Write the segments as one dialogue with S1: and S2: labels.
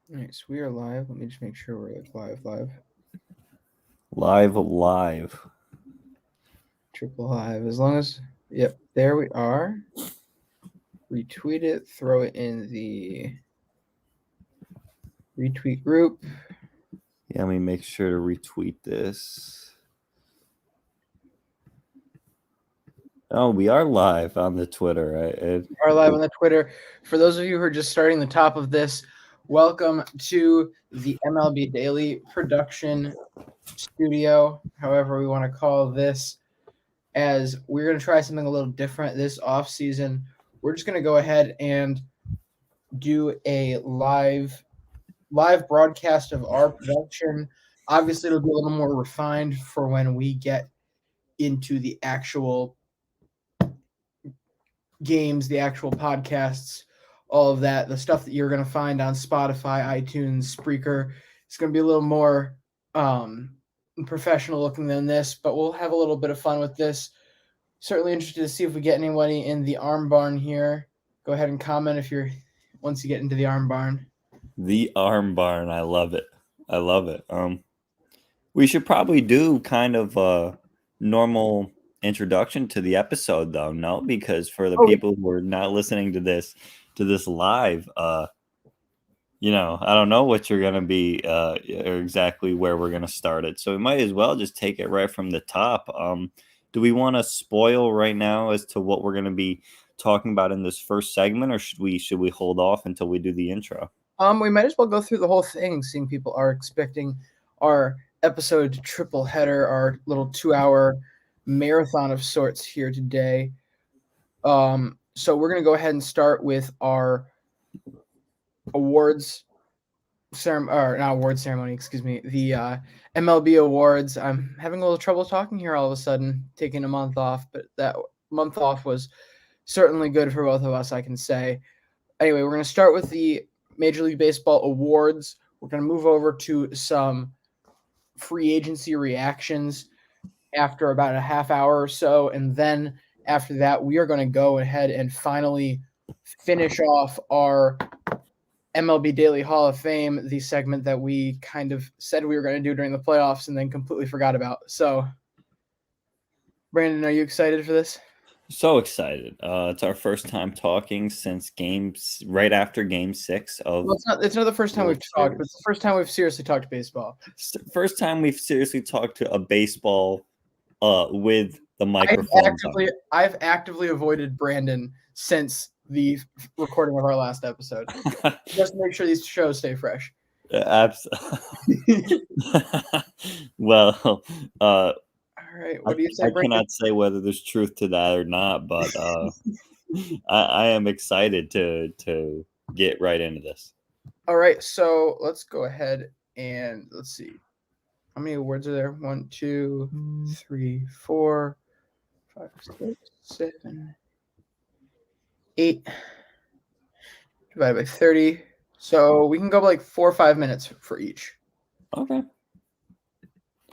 S1: All right, so we are live. Let me just make sure we're live.
S2: Live.
S1: Triple live. As long as, yep, there we are. Retweet it, throw it in the retweet group.
S2: Yeah, let me make sure to retweet this. Oh, we are live on the Twitter. Right?
S1: We are live on the Twitter. For those of you who are just starting the top of this, welcome to the MLB Daily production studio, however we want to call this, as we're going to try something a little different this off season. We're just going to go ahead and do a live broadcast of our production. Obviously, it'll be a little more refined for when we get into the actual games, the actual podcasts, all of that, the stuff that you're going to find on Spotify, iTunes, Spreaker. It's going to be a little more professional looking than this, but we'll have a little bit of fun with this. Certainly interested to see if we get anybody in the arm barn here. Go ahead and comment if you're once you get into the arm barn.
S2: The Arm Barn. I love it. We should probably do kind of a normal introduction to the episode, though. No, because for the
S1: Oh,
S2: people who are not listening to this live, I don't know what you're gonna be, or exactly where we're gonna start it. So we might as well just take it right from the top. Do we want to spoil right now as to what we're gonna be talking about in this first segment, or should we hold off until we do the intro?
S1: We might as well go through the whole thing, seeing people are expecting our episode triple header, our little 2 hour marathon of sorts here today. So we're gonna go ahead and start with our awards ceremony, or not award ceremony, excuse me, the MLB awards. I'm having a little trouble talking here all of a sudden, taking a month off, but that month off was certainly good for both of us, I can say. Anyway, we're going to start with the Major League Baseball awards. We're going to move over to some free agency reactions after about a half hour or so. And then after that, we are going to go ahead and finally finish off our MLB Daily Hall of Fame, the segment that we kind of said we were going to do during the playoffs and then completely forgot about. So, Brandon, are you excited for this?
S2: So excited! It's our first time talking since games right after Game 6 of
S1: Well, it's not the first time we've
S2: World
S1: talked, but it's
S2: Series.
S1: the first time we've seriously talked baseball.
S2: First time we've seriously talked to a baseball with the
S1: I've
S2: microphones
S1: actively
S2: on.
S1: I've actively avoided Brandon since the recording of our last episode, just to make sure these shows stay fresh.
S2: Abs- well,
S1: All right,
S2: I,
S1: what do you say,
S2: I
S1: Brandon?
S2: cannot say whether there's truth to that or not, but I am excited to get right into this.
S1: All right, so let's go ahead and let's see. How many awards are there? 1, 2, 3, 4, 5, 6, 7, 8 divided by 30. So we can go like 4 or 5 minutes for each.
S2: Okay.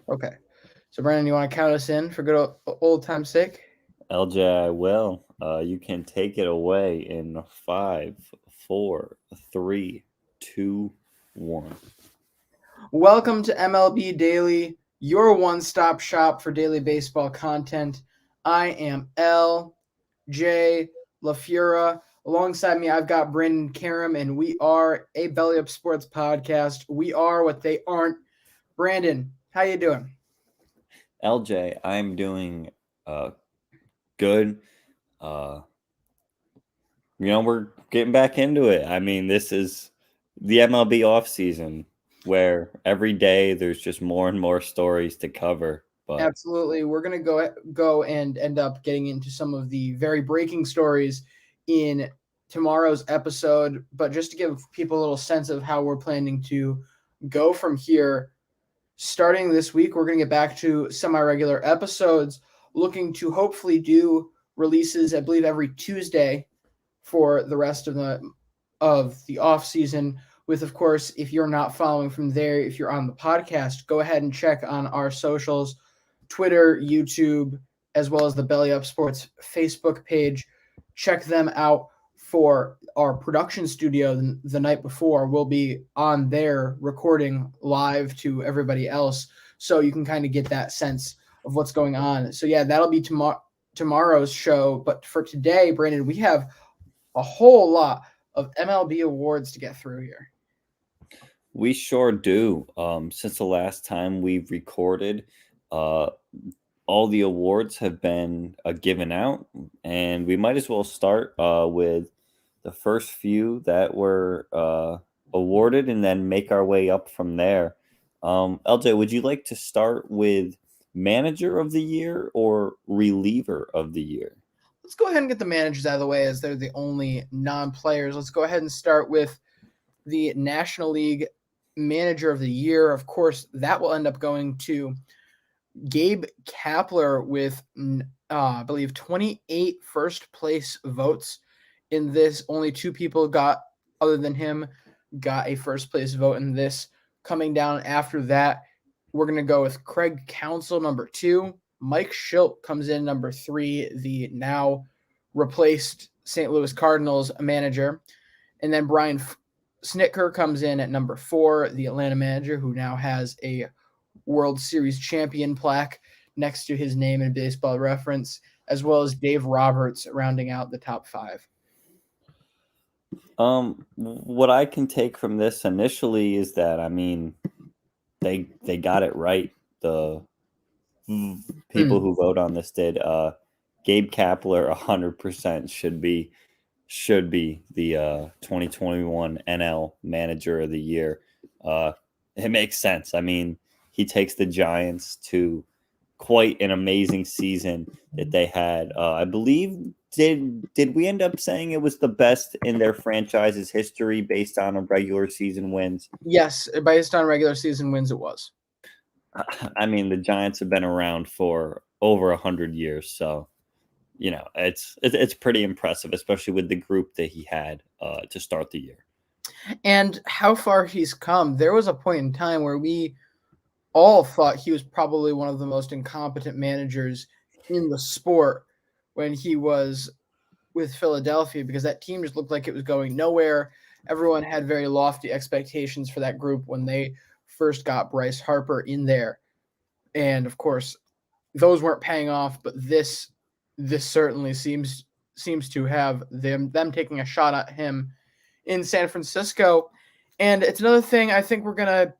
S1: Okay. So Brandon, you want to count us in for good old time's sake?
S2: LJ, I will. You can take it away in 5, 4, 3, 2, 1.
S1: Welcome to MLB Daily, your one-stop shop for daily baseball content. I am LJ LaFura. Alongside me, I've got Brandon Karam, and we are a Belly Up Sports podcast. We are what they aren't. Brandon, how you doing?
S2: LJ, I'm doing good. Uh, we're getting back into it. I mean, this is the MLB offseason where every day there's just more and more stories to cover. But
S1: Absolutely. We're going to go and end up getting into some of the very breaking stories in tomorrow's episode, but just to give people a little sense of how we're planning to go from here, starting this week, we're going to get back to semi-regular episodes, looking to hopefully do releases, I believe, every Tuesday for the rest of the off season. With, of course, if you're not following from there, if you're on the podcast, go ahead and check on our socials, Twitter, YouTube, as well as the Belly Up Sports Facebook page. Check them out for our production studio the night before. We'll be on there recording live to everybody else, so you can kind of get that sense of what's going on. So yeah, that'll be tomorrow's show. But for today, Brandon, we have a whole lot of MLB awards to get through here.
S2: We sure do. Since the last time we've recorded, all the awards have been given out, and we might as well start with the first few that were awarded and then make our way up from there. LJ, would you like to start with manager of the year or reliever of the year?
S1: Let's go ahead and get the managers out of the way, as they're the only non-players. Let's go ahead and start with the National League Manager of the Year. Of course, that will end up going to Gabe Kapler with, I believe, 28 first place votes in this. Only 2 people other than him, got a first place vote in this. Coming down after that, we're going to go with Craig Counsell, number 2. Mike Shildt comes in number 3, the now replaced St. Louis Cardinals manager. And then Brian Snitker comes in at number 4, the Atlanta manager, who now has a World Series champion plaque next to his name in Baseball Reference, as well as Dave Roberts rounding out the top 5.
S2: What I can take from this initially is that, I mean, they got it right. The people who vote on this did. Gabe Kapler 100% should be the 2021 NL Manager of the Year. It makes sense. I mean, he takes the Giants to quite an amazing season that they had. I believe, did we end up saying it was the best in their franchise's history based on regular season wins?
S1: Yes, based on regular season wins, it was.
S2: I mean, the Giants have been around for over 100 years, so you know it's pretty impressive, especially with the group that he had to start the year.
S1: And how far he's come. There was a point in time where we all thought he was probably one of the most incompetent managers in the sport when he was with Philadelphia, because that team just looked like it was going nowhere. Everyone had very lofty expectations for that group when they first got Bryce Harper in there. And of course, those weren't paying off, but this certainly seems to have them taking a shot at him in San Francisco. And it's another thing I think we're going to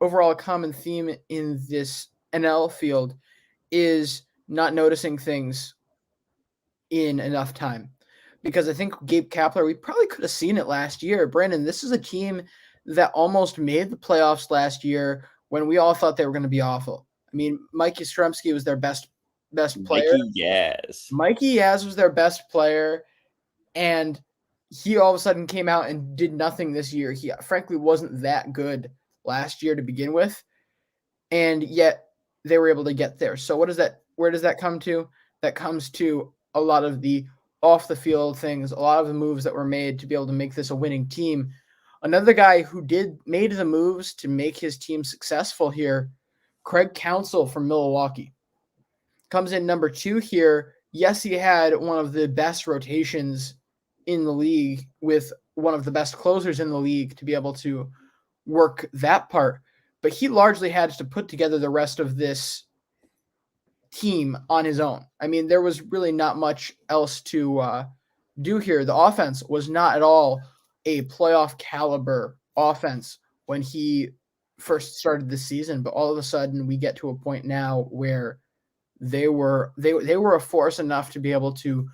S1: overall a common theme in this NL field is not noticing things in enough time. Because I think Gabe Kapler, we probably could have seen it last year. Brandon, this is a team that almost made the playoffs last year when we all thought they were going to be awful. I mean, Mike Yastrzemski was their best player. Mikey Yaz was their best player, and he all of a sudden came out and did nothing this year. He frankly wasn't that good last year to begin with, and yet they were able to get there. So where does that come to? That comes to a lot of the off the field things, a lot of the moves that were made to be able to make this a winning team. Another guy who made the moves to make his team successful here, Craig Counsell from Milwaukee, comes in number 2 here. Yes, he had one of the best rotations in the league with one of the best closers in the league to be able to work that part, but he largely had to put together the rest of this team on his own. I mean, there was really not much else to do here. The offense was not at all a playoff caliber offense when he first started the season, but all of a sudden we get to a point now where they were a force enough to be able to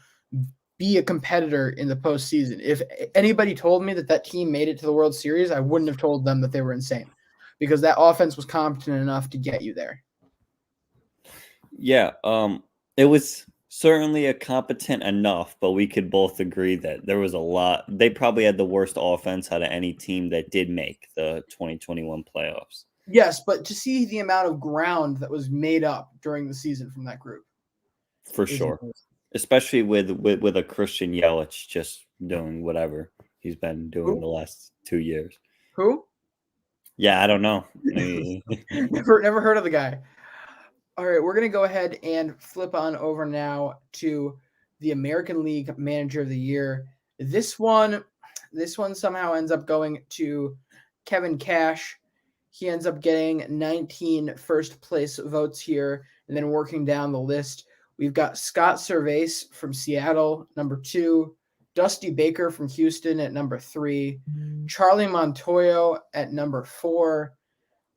S1: be a competitor in the postseason. If anybody told me that team made it to the World Series, I wouldn't have told them that they were insane, because that offense was competent enough to get you there.
S2: Yeah, it was certainly a competent enough, but we could both agree that there was a lot. They probably had the worst offense out of any team that did make the 2021 playoffs.
S1: Yes, but to see the amount of ground that was made up during the season from that group.
S2: For sure. Amazing. Especially with a Christian Yelich just doing whatever he's been doing the last 2 years.
S1: Who?
S2: Yeah, I don't know.
S1: Never heard of the guy. All right, we're going to go ahead and flip on over now to the American League Manager of the Year. This one somehow ends up going to Kevin Cash. He ends up getting 19 first place votes here, and then working down the list, we've got Scott Servais from Seattle, number 2, Dusty Baker from Houston at number 3, Charlie Montoyo at number 4,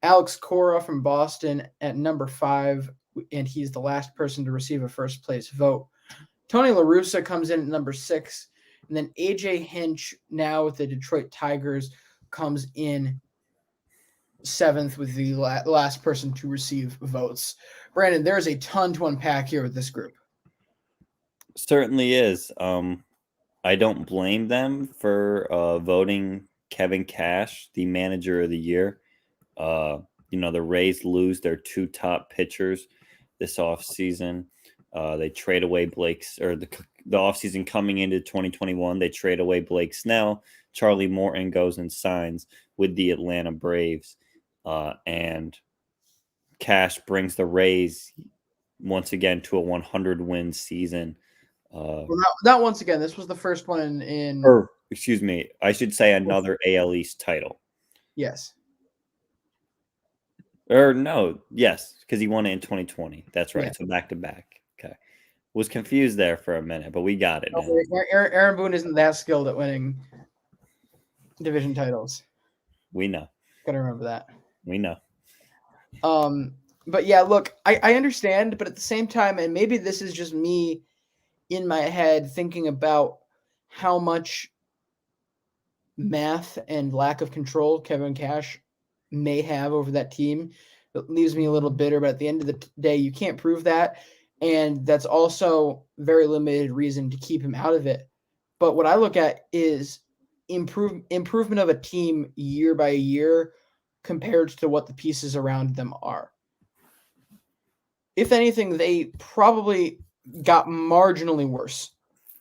S1: Alex Cora from Boston at number 5, and he's the last person to receive a first place vote. Tony La Russa comes in at number 6, and then AJ Hinch, now with the Detroit Tigers, comes in 7th with the last person to receive votes. Brandon, there's a ton to unpack here with this group.
S2: Certainly is. I don't blame them for voting Kevin Cash the manager of the year. The Rays lose their 2 top pitchers this offseason. They trade away the offseason coming into 2021. They trade away Blake Snell. Charlie Morton goes and signs with the Atlanta Braves. And Cash brings the Rays once again to a 100-win season.
S1: Well, not once again. This was the first one
S2: Or, excuse me, I should say another AL East title.
S1: Yes.
S2: Or no, yes, because he won it in 2020. That's right.
S1: Yeah.
S2: So back-to-back. Okay. Was confused there for a minute, but we got it.
S1: Aaron Boone isn't that skilled at winning division titles.
S2: We know.
S1: Gotta remember that.
S2: We know.
S1: But yeah, look, I understand, but at the same time, and maybe this is just me in my head thinking about how much math and lack of control Kevin Cash may have over that team. It leaves me a little bitter, but at the end of the day, you can't prove that. And that's also very limited reason to keep him out of it. But what I look at is improvement of a team year by year compared to what the pieces around them are. If anything, they probably got marginally worse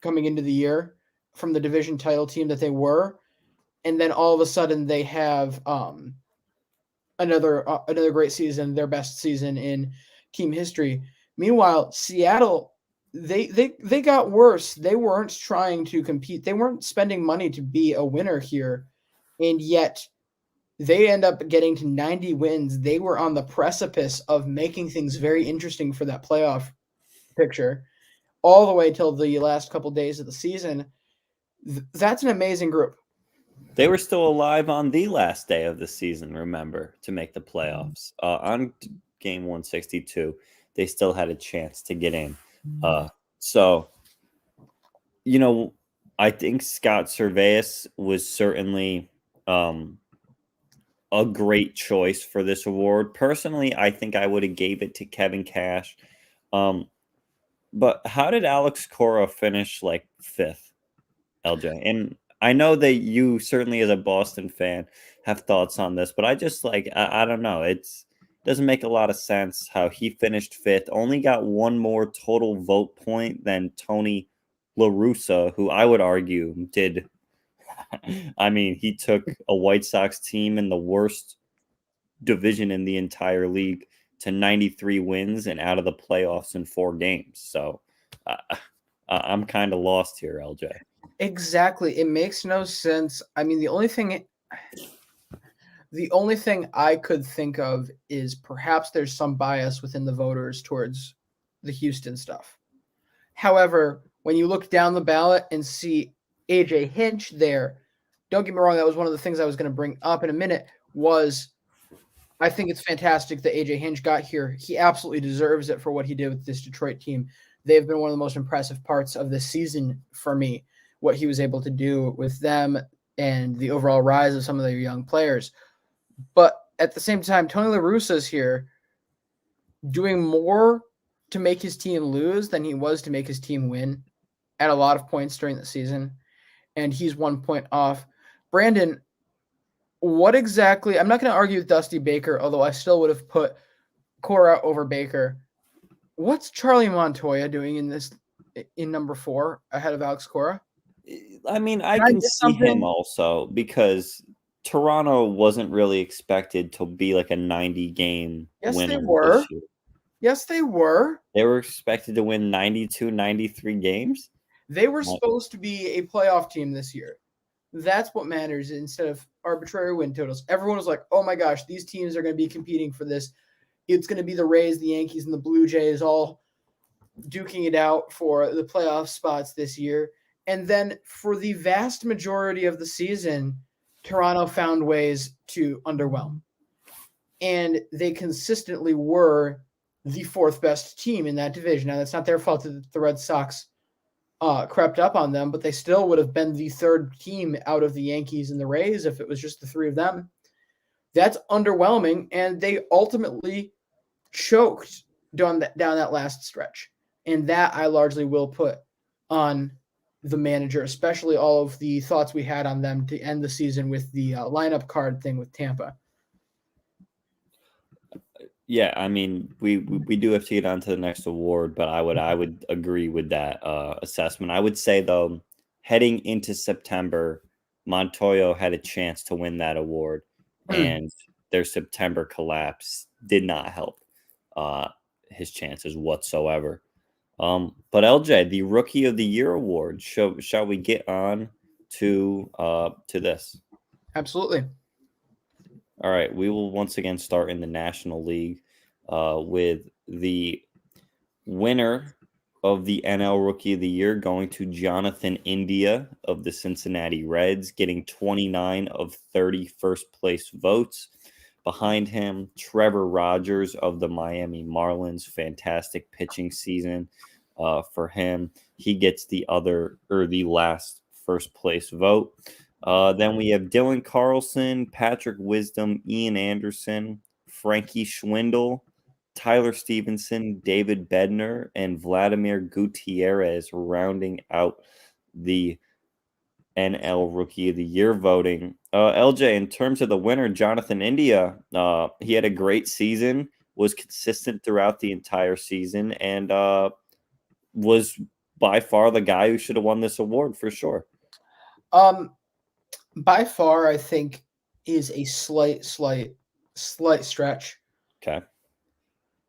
S1: coming into the year from the division title team that they were. And then all of a sudden they have another great season, their best season in team history. Meanwhile, Seattle, they got worse. They weren't trying to compete. They weren't spending money to be a winner here. And yet they end up getting to 90 wins. They were on the precipice of making things very interesting for that playoff picture all the way till the last couple of days of the season. That's an amazing group.
S2: They were still alive on the last day of the season, remember, to make the playoffs. On game 162, they still had a chance to get in. So, I think Scott Servais was certainly a great choice for this award. Personally, I think I would have gave it to Kevin Cash. But how did Alex Cora finish like 5th, LJ? And I know that you certainly, as a Boston fan, have thoughts on this, but I just I don't know. It doesn't make a lot of sense how he finished 5th, only got one more total vote point than Tony La Russa, who I would argue did. I mean, he took a White Sox team in the worst division in the entire league to 93 wins and out of the playoffs in 4 games. So I'm kind of lost here, LJ.
S1: Exactly. It makes no sense. I mean, the only thing I could think of is perhaps there's some bias within the voters towards the Houston stuff. However, when you look down the ballot and see AJ Hinch there, don't get me wrong, that was one of the things I was going to bring up in a minute, was I think it's fantastic that AJ Hinch got here. He absolutely deserves it for what he did with this Detroit team. They've been one of the most impressive parts of this season for me, what he was able to do with them and the overall rise of some of their young players. But at the same time, Tony La Russa is here doing more to make his team lose than he was to make his team win at a lot of points during the season. And he's 1 point off. Brandon, what exactly – I'm not going to argue with Dusty Baker, although I still would have put Cora over Baker. What's Charlie Montoya doing in number 4 ahead of Alex Cora?
S2: I mean, I can see him also because Toronto wasn't really expected to be like a 90-game winner.
S1: Yes, they were. Yes, they were.
S2: They were expected to win 92, 93 games?
S1: They were
S2: Right.
S1: supposed to be a playoff team this year. That's what matters instead of arbitrary win totals. Everyone was like, oh my gosh, these teams are going to be competing for this. It's going to be the Rays, the Yankees, and the Blue Jays all duking it out for the playoff spots this year. And then for the vast majority of the season, Toronto found ways to underwhelm. And they consistently were the fourth best team in that division. Now, that's not their fault that the Red Sox crept up on them, but they still would have been the third team out of the Yankees and the Rays if it was just the three of them. That's underwhelming, and they ultimately choked down that last stretch. And that I largely will put on the manager, especially all of the thoughts we had on them to end the season with the lineup card thing with Tampa.
S2: Yeah, I mean, we do have to get on to the next award, but I would agree with that assessment. I would say though, heading into September, Montoyo had a chance to win that award, and their September collapse did not help his chances whatsoever. But LJ, the Rookie of the Year award, shall we get on to this?
S1: Absolutely.
S2: All right, we will once again start in the National League with the winner of the NL Rookie of the Year going to Jonathan India of the Cincinnati Reds, getting 29 of 30 first place votes. Behind him, Trevor Rogers of the Miami Marlins, fantastic pitching season for him. He gets the last first place vote. Then we have Dylan Carlson, Patrick Wisdom, Ian Anderson, Frankie Schwindel, Tyler Stevenson, David Bednar, and Vladimir Gutierrez rounding out the NL Rookie of the Year voting. LJ, in terms of the winner, Jonathan India, he had a great season, was consistent throughout the entire season, and was by far the guy who should have won this award for sure.
S1: By far, I think is a slight stretch.
S2: Okay.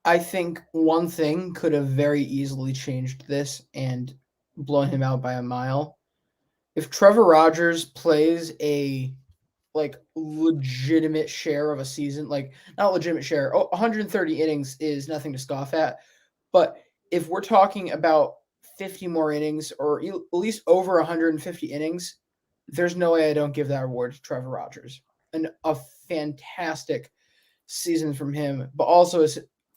S1: I think one thing could have very easily changed this and blown him out by a mile. If Trevor Rogers plays a legitimate share of a season, not legitimate share, 130 innings is nothing to scoff at. But if we're talking about 50 more innings or at least over 150 innings, there's no way I don't give that award to Trevor Rogers. And a fantastic season from him, but also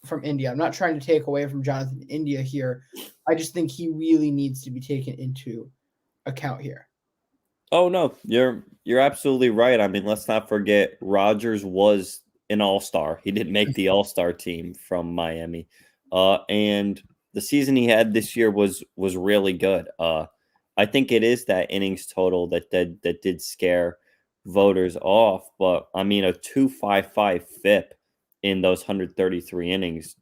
S1: from India. I'm not trying to take away from Jonathan India here. I just think he really needs to be taken into account here.
S2: Oh no, you're absolutely right. I mean, let's not forget Rogers was an all-star. He didn't make the all-star team from Miami. And the season he had this year was really good. I think it is that innings total that did scare voters off. But I mean, a 2.55 FIP in those 133 innings.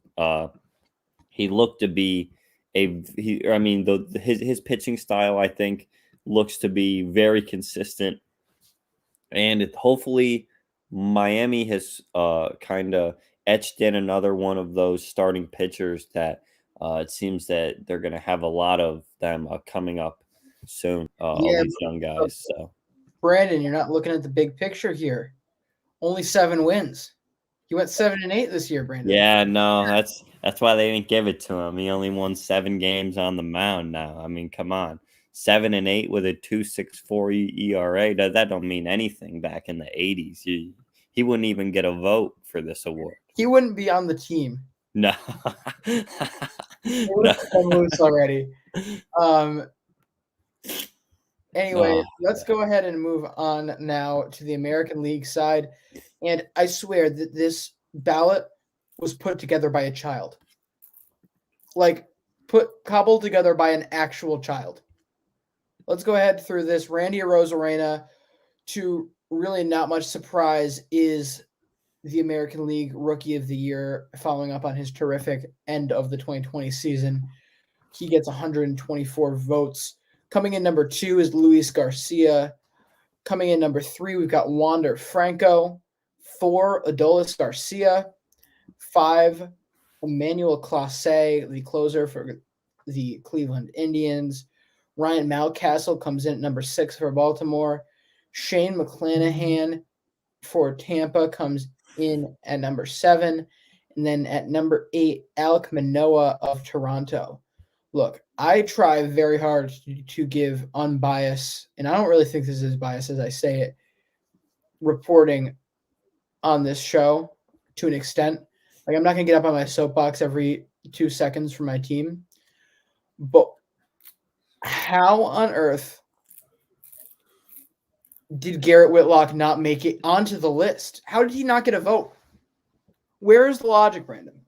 S2: He looked to be his pitching style, I think, looks to be very consistent, and hopefully Miami has kind of etched in another one of those starting pitchers that it seems that they're going to have a lot of them coming up soon. All these young guys. So,
S1: Brandon, you're not looking at the big picture here. Only 7 wins. He went 7-8 this year, Brandon.
S2: Yeah, no, that's why they didn't give it to him. He only won 7 games on the mound now. I mean, come on. 7-8 with a 2.64 ERA. That don't mean anything back in the 80s. He wouldn't even get a vote for this award.
S1: He wouldn't be on the team.
S2: No.
S1: He would have been loose already. Anyway, let's go ahead and move on now to the American League side. And I swear that this ballot was put together by a child. Cobbled together by an actual child. Let's go ahead through this. Randy Arozarena, to really not much surprise, is the American League Rookie of the Year, following up on his terrific end of the 2020 season. He gets 124 votes. Coming in number 2 is Luis Garcia. Coming in number 3, we've got Wander Franco. 4, Adolis Garcia. 5, Emmanuel Clase, the closer for the Cleveland Indians. Ryan Mountcastle comes in at number 6 for Baltimore. Shane McClanahan for Tampa comes in at number 7. And then at number 8, Alek Manoah of Toronto. Look, I try very hard to give unbiased, and I don't really think this is biased as I say it, reporting on this show to an extent. Like, I'm not going to get up on my soapbox every 2 seconds for my team. But how on earth did Garrett Whitlock not make it onto the list? How did he not get a vote? Where is the logic, Brandon?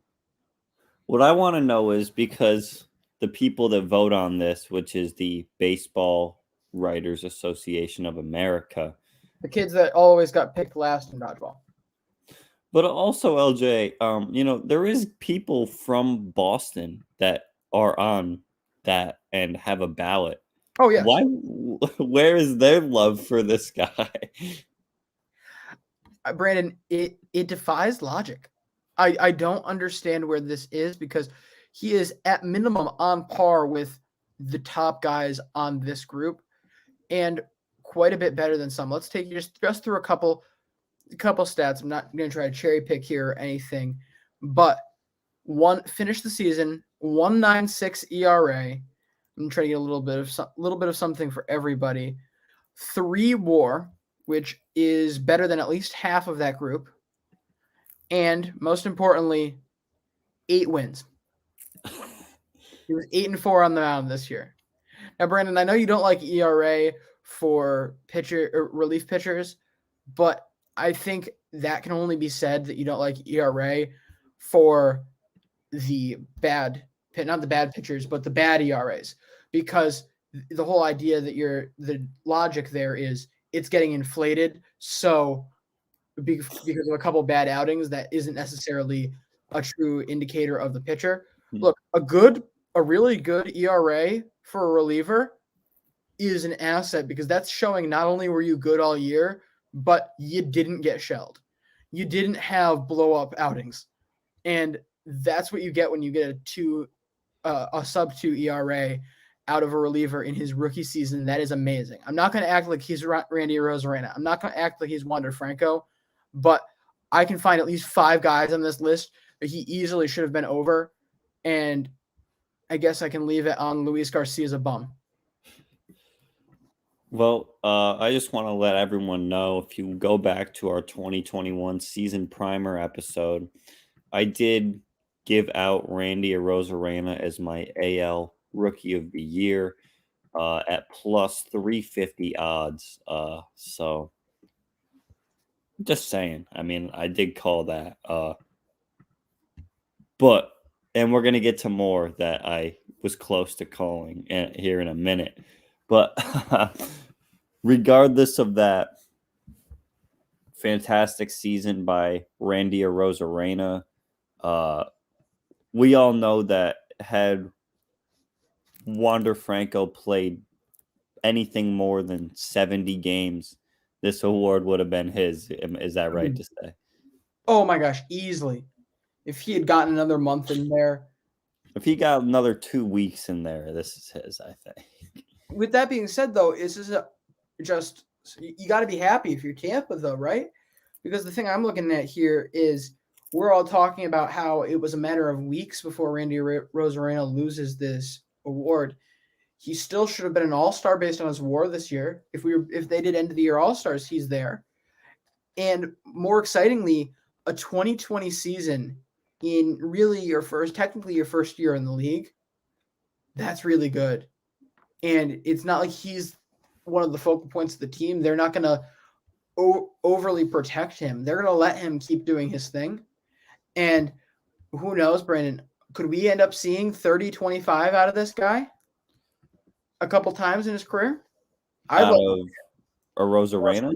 S2: What I want to know is because the people that vote on this, which is the Baseball Writers Association of America,
S1: The kids that always got picked last in dodgeball.
S2: but also LJ, there is people from Boston that are on that and have a ballot.
S1: Oh, yes.
S2: Why? Where is their love for this guy?
S1: Brandon, it defies logic. I don't understand where this is because he is at minimum on par with the top guys on this group and quite a bit better than some. Let's take just through a couple stats. I'm not going to try to cherry pick here or anything, but finished the season 1.96 ERA. I'm trying to get a little bit of something for everybody. 3 WAR, which is better than at least half of that group. And most importantly, 8 wins. He was 8-4 on the mound this year. Now, Brandon, I know you don't like ERA for relief pitchers, but I think that can only be said that you don't like ERA for the not the bad pitchers, but the bad ERAs, because the whole idea that the logic there is it's getting inflated. So because of a couple bad outings, that isn't necessarily a true indicator of the pitcher. Look, a really good ERA for a reliever is an asset because that's showing not only were you good all year, but you didn't get shelled. You didn't have blow up outings. And that's what you get when you get a sub 2 ERA out of a reliever in his rookie season. That is amazing. I'm not going to act like he's Randy Arozarena. I'm not going to act like he's Wander Franco, but I can find at least 5 guys on this list that he easily should have been over. And I guess I can leave it on Luis Garcia's a bum.
S2: Well, I just want to let everyone know, if you go back to our 2021 season primer episode, I did give out Randy Arozarena as my AL Rookie of the Year at plus 350 odds. So just saying. I mean, I did call that. And we're going to get to more that I was close to calling here in a minute. But regardless of that, fantastic season by Randy Arozarena. We all know that had Wander Franco played anything more than 70 games, this award would have been his. Is that right to say?
S1: Oh my gosh, easily. If he had gotten another month in there.
S2: If he got another 2 weeks in there, this is his, I think.
S1: With that being said, though, you got to be happy if you're Tampa, though, right? Because the thing I'm looking at here is we're all talking about how it was a matter of weeks before Randy Arozarena loses this award. He still should have been an all-star based on his WAR this year. If they did end of the year all-stars, he's there. And more excitingly, a 2020 season in really technically your first year in the league. That's really good. And it's not like he's one of the focal points of the team. They're not going to overly protect him. They're going to let him keep doing his thing. And who knows, Brandon, could we end up seeing 30-25 out of this guy a couple times in his career?
S2: Out of Arozarena?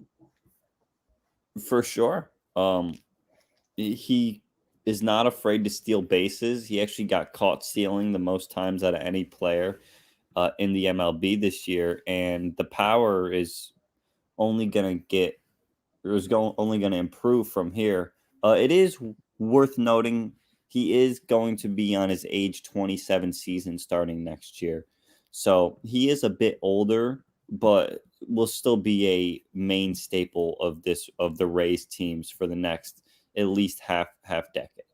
S2: For sure. He is not afraid to steal bases. He actually got caught stealing the most times out of any player in the MLB this year, and the power is only going to improve from here. It is worth noting he is going to be on his age 27 season starting next year. So he is a bit older, but will still be a main staple of the Rays teams for the next at least half decade.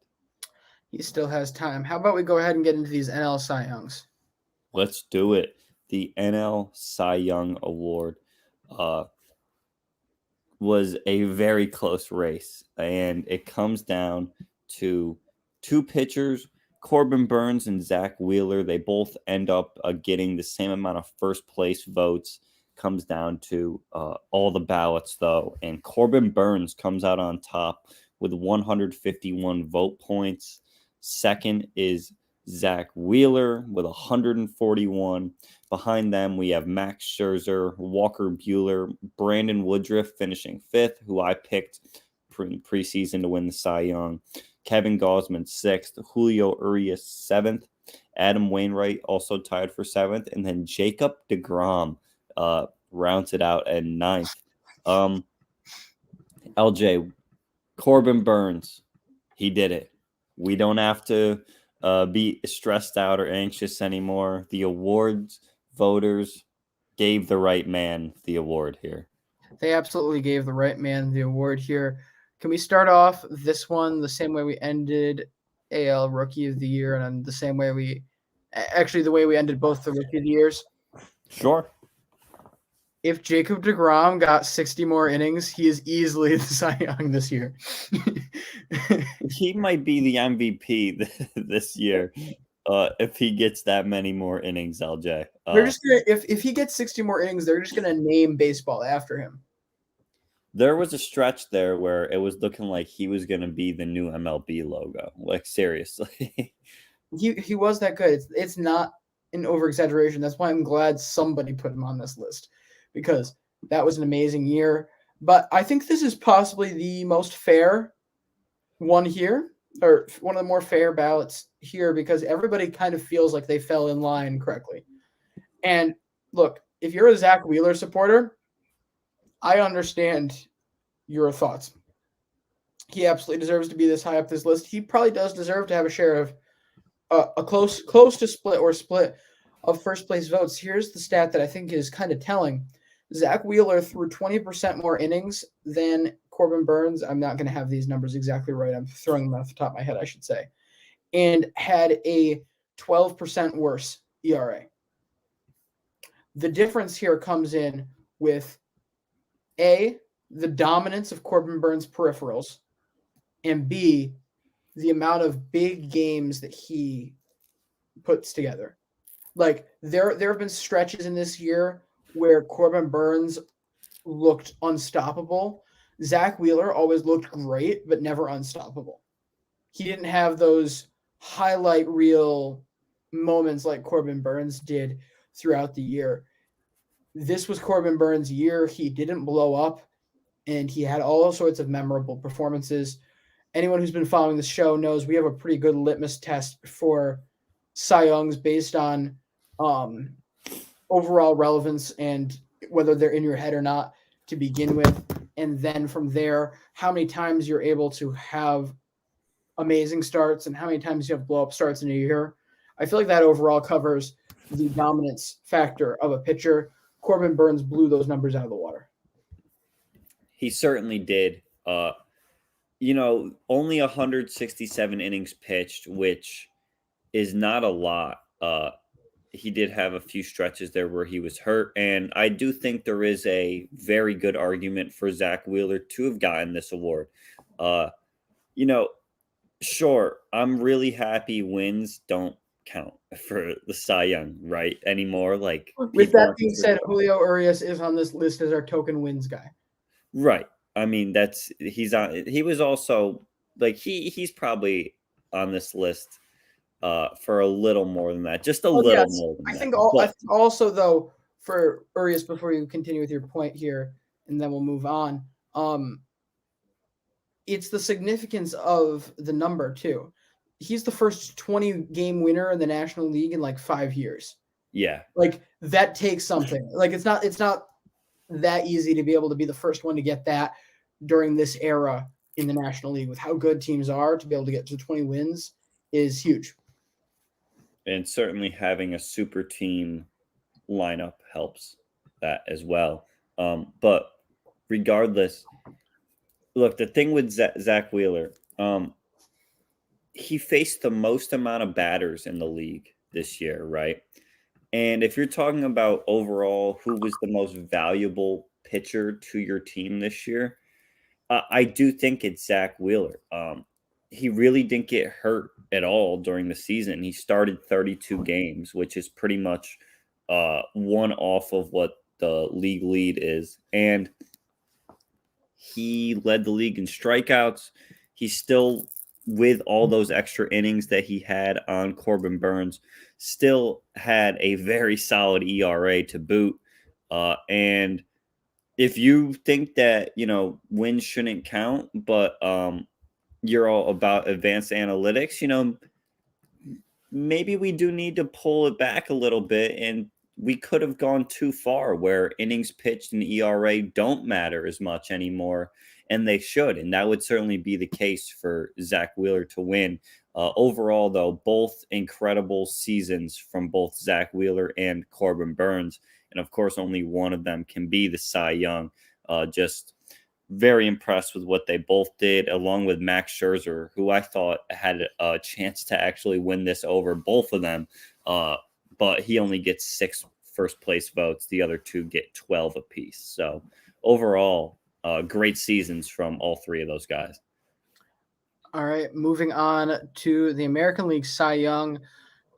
S1: He still has time. How about we go ahead and get into these NL Cy Youngs?
S2: Let's do it. The NL Cy Young Award was a very close race, and it comes down to two pitchers, Corbin Burnes and Zach Wheeler. They both end up getting the same amount of first place votes. Comes down to all the ballots, though, and Corbin Burnes comes out on top with 151 vote points. Second is Zach Wheeler with 141. Behind them, we have Max Scherzer, Walker Buehler, Brandon Woodruff finishing fifth, who I picked preseason to win the Cy Young. Kevin Gausman sixth, Julio Urias seventh, Adam Wainwright also tied for seventh, and then Jacob deGrom rounds it out at ninth. LJ, Corbin Burnes, he did it. We don't have to be stressed out or anxious anymore. The awards voters gave the right man the award here.
S1: They absolutely gave the right man the award here. Can we start off this one the same way we ended AL Rookie of the Year, and the same way the way we ended both the Rookie of the Years?
S2: Sure.
S1: If Jacob deGrom got 60 more innings, he is easily the Cy Young this year.
S2: He might be the MVP this year if he gets that many more innings, LJ.
S1: They're just gonna, if he gets 60 more innings, they're just gonna name baseball after him.
S2: There was a stretch there where it was looking like he was going to be the new MLB logo. Like, seriously.
S1: He was that good. It's not an over-exaggeration. That's why I'm glad somebody put him on this list, because that was an amazing year. But I think this is possibly the most fair one here, or one of the more fair ballots here, because everybody kind of feels like they fell in line correctly. And look, if you're a Zach Wheeler supporter, I understand your thoughts. He absolutely deserves to be this high up this list. He probably does deserve to have a share of a close to split of first place votes. Here's the stat that I think is kind of telling. Zach Wheeler threw 20% more innings than Corbin Burnes. I'm not going to have these numbers exactly right. I'm throwing them off the top of my head, I should say. And had a 12% worse ERA. The difference here comes in with A, the dominance of Corbin Burnes' peripherals, and B, the amount of big games that he puts together. Like, there have been stretches in this year where Corbin Burnes looked unstoppable. Zach Wheeler always looked great, but never unstoppable. He didn't have those highlight reel moments like Corbin Burnes did throughout the year. This was Corbin Burnes' year. He didn't blow up, and he had all sorts of memorable performances. Anyone who's been following the show knows we have a pretty good litmus test for Cy Youngs based on overall relevance and whether they're in your head or not to begin with. And then from there, how many times you're able to have amazing starts and how many times you have blow up starts in a year. I feel like that overall covers the dominance factor of a pitcher. Corbin Burnes blew those numbers out of the water.
S2: He certainly did. Only 167 innings pitched, which is not a lot. He did have a few stretches there where he was hurt, and I do think there is a very good argument for Zach Wheeler to have gotten this award. Sure, I'm really happy wins don't count for the Cy Young, right, anymore. Like,
S1: with that being said, Julio Urias is on this list as our token wins guy.
S2: Right. I mean, he was also like he's probably on this list for a little more than that, just a little more than that.
S1: I think also though, for Urias, before you continue with your point here, and then we'll move on. It's the significance of the number too. He's the first 20-game winner in the National League in like 5 years.
S2: Yeah.
S1: Like, that takes something. Like, it's not that easy to be able to be the first one to get that during this era in the National League. With how good teams are, to be able to get to 20 wins is huge.
S2: And certainly having a super team lineup helps that as well. But regardless, look, the thing with Zach Wheeler, he faced the most amount of batters in the league this year, right? And if you're talking about overall who was the most valuable pitcher to your team this year, I do think it's Zach Wheeler. He really didn't get hurt at all during the season. He started 32 games, which is pretty much one off of what the league lead is. And he led the league in strikeouts. He's still, with all those extra innings that he had on Corbin Burns, still had a very solid ERA to boot. And if you think that, wins shouldn't count, but you're all about advanced analytics, maybe we do need to pull it back a little bit, and we could have gone too far where innings pitched and ERA don't matter as much anymore, and they should. And that would certainly be the case for Zach Wheeler to win. Overall, though, both incredible seasons from both Zach Wheeler and Corbin Burns. And of course, only one of them can be the Cy Young. Just very impressed with what they both did, along with Max Scherzer, who I thought had a chance to actually win this over both of them. But he only gets 6 first place votes. The other 2 get 12 apiece. So overall, great seasons from all 3 of those guys.
S1: All right, moving on to the American League Cy Young.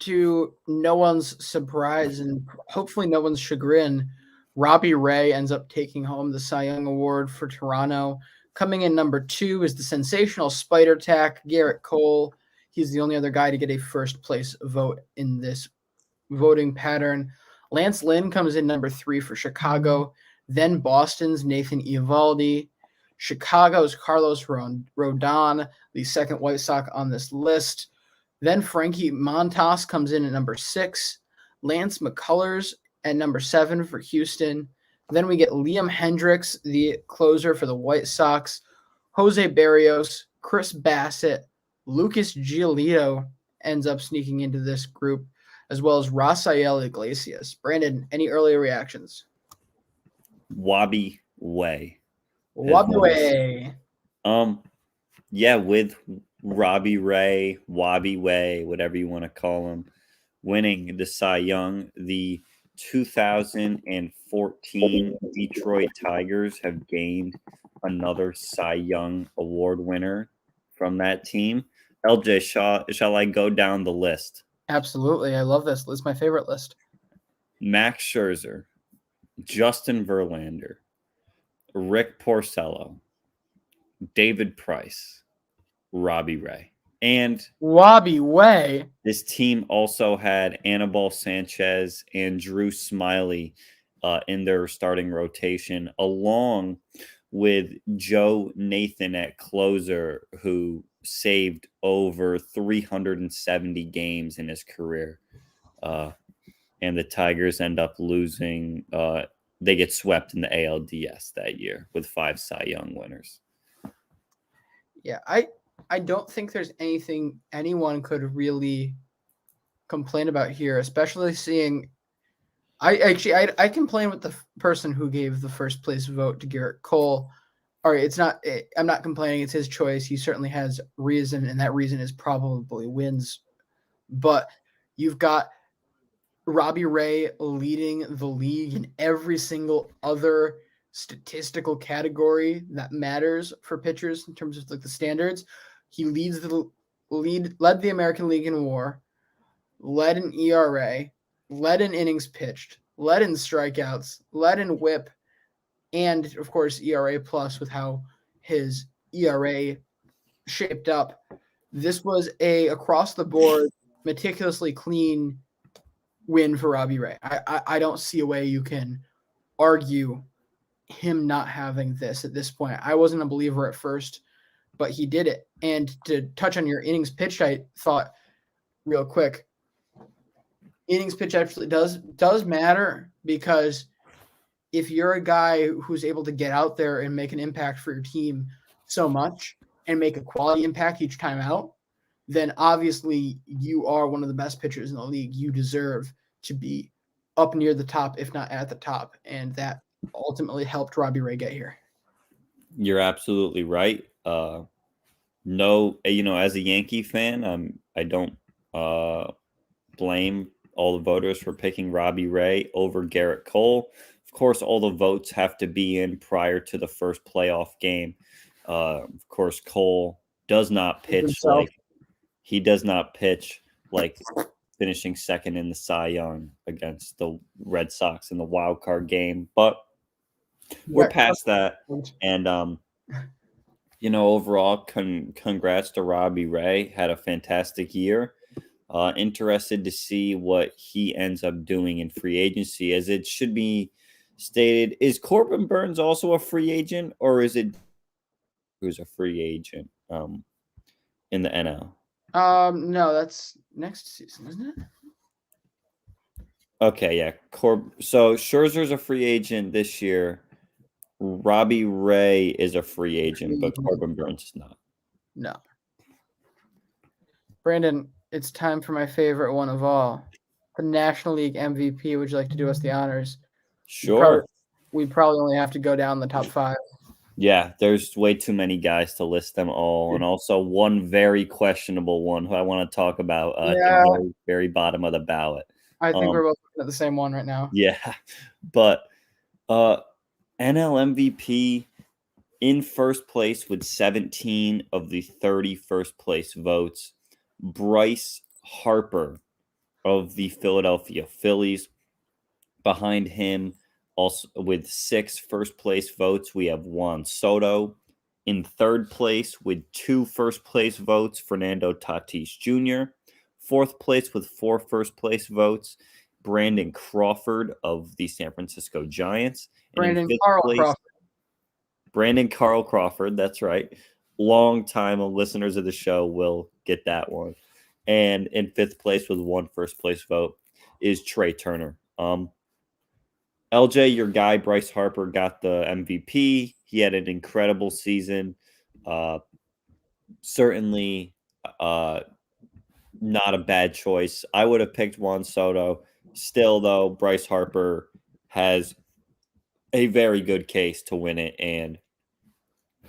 S1: To no one's surprise and hopefully no one's chagrin, Robbie Ray ends up taking home the Cy Young Award for Toronto. Coming in number 2 is the sensational Spider Tack, Garrett Cole. He's the only other guy to get a first place vote in this voting pattern. Lance Lynn comes in number 3 for Chicago. Then Boston's Nathan Eovaldi. Chicago's Carlos Rodon, the second White Sox on this list. Then Frankie Montas comes in at number 6. Lance McCullers at number 7 for Houston. Then we get Liam Hendricks, the closer for the White Sox. Jose Barrios, Chris Bassett, Lucas Giolito ends up sneaking into this group, as well as Rafael Iglesias. Brandon, any early reactions?
S2: Wabi Way.
S1: Wabi Way.
S2: Yeah, with Robbie Ray, Wabi Way, whatever you want to call him, winning the Cy Young. The 2014 Detroit Tigers have gained another Cy Young Award winner from that team. LJ, shall I go down the list?
S1: Absolutely. I love this. It's my favorite list.
S2: Max Scherzer, Justin Verlander, Rick Porcello, David Price, Robbie Ray. And
S1: Wabi Way.
S2: This team also had Anibal Sanchez and Drew Smiley in their starting rotation, along with Joe Nathan at closer, who saved over 370 games in his career. And the Tigers end up losing. They get swept in the ALDS that year with 5 Cy Young winners.
S1: Yeah, I don't think there's anything anyone could really complain about here, especially seeing I complain with the person who gave the first place vote to Garrett Cole. All right, I'm not complaining. It's his choice. He certainly has reason, and that reason is probably wins. But you've got Robbie Ray leading the league in every single other statistical category that matters for pitchers in terms of like the standards. He led the American League in WAR, led in ERA, led in innings pitched, led in strikeouts, led in WHIP, and of course ERA plus with how his ERA shaped up. This was a across the board, meticulously clean win for Robbie Ray. I don't see a way you can argue him not having this at this point. I wasn't a believer at first, but he did it. And to touch on your innings pitched, I thought real quick, innings pitched actually does matter, because if you're a guy who's able to get out there and make an impact for your team so much and make a quality impact each time out, then obviously you are one of the best pitchers in the league. You deserve to be up near the top, if not at the top, and that ultimately helped Robbie Ray get here.
S2: You're absolutely right. No, as a Yankee fan, I don't blame all the voters for picking Robbie Ray over Garrett Cole. Of course, all the votes have to be in prior to the first playoff game. Of course, Cole does not pitch like finishing second in the Cy Young against the Red Sox in the wild card game, but we're past that. And overall, congrats to Robbie Ray. Had a fantastic year. Interested to see what he ends up doing in free agency. As it should be stated, is Corbin Burnes also a free agent, or is it who's a free agent in the NL?
S1: No, that's next season, isn't it?
S2: Okay, yeah. So Scherzer's a free agent this year. Robbie Ray is a free agent, but Corbin Burnes is not.
S1: No. Brandon, it's time for my favorite one of all, the National League MVP. Would you like to do us the honors?
S2: Sure.
S1: We probably only have to go down the top 5.
S2: Yeah, there's way too many guys to list them all, and also one very questionable one who I want to talk about at the very, very bottom of the ballot.
S1: I think we're both looking at the same one right now.
S2: Yeah, but NL MVP in first place with 17 of the 30 first place votes, Bryce Harper of the Philadelphia Phillies. Behind him, also with 6 first place votes, we have Juan Soto. In third place with 2 first place votes, Fernando Tatis Jr. Fourth place with 4 first place votes, Brandon Crawford of the San Francisco Giants.
S1: Brandon
S2: Carl Crawford, that's right. Long time listeners of the show will get that one. And in 5th place with 1 first place vote is Trey Turner. LJ, your guy, Bryce Harper, got the MVP. He had an incredible season. Certainly not a bad choice. I would have picked Juan Soto. Still, though, Bryce Harper has a very good case to win it, and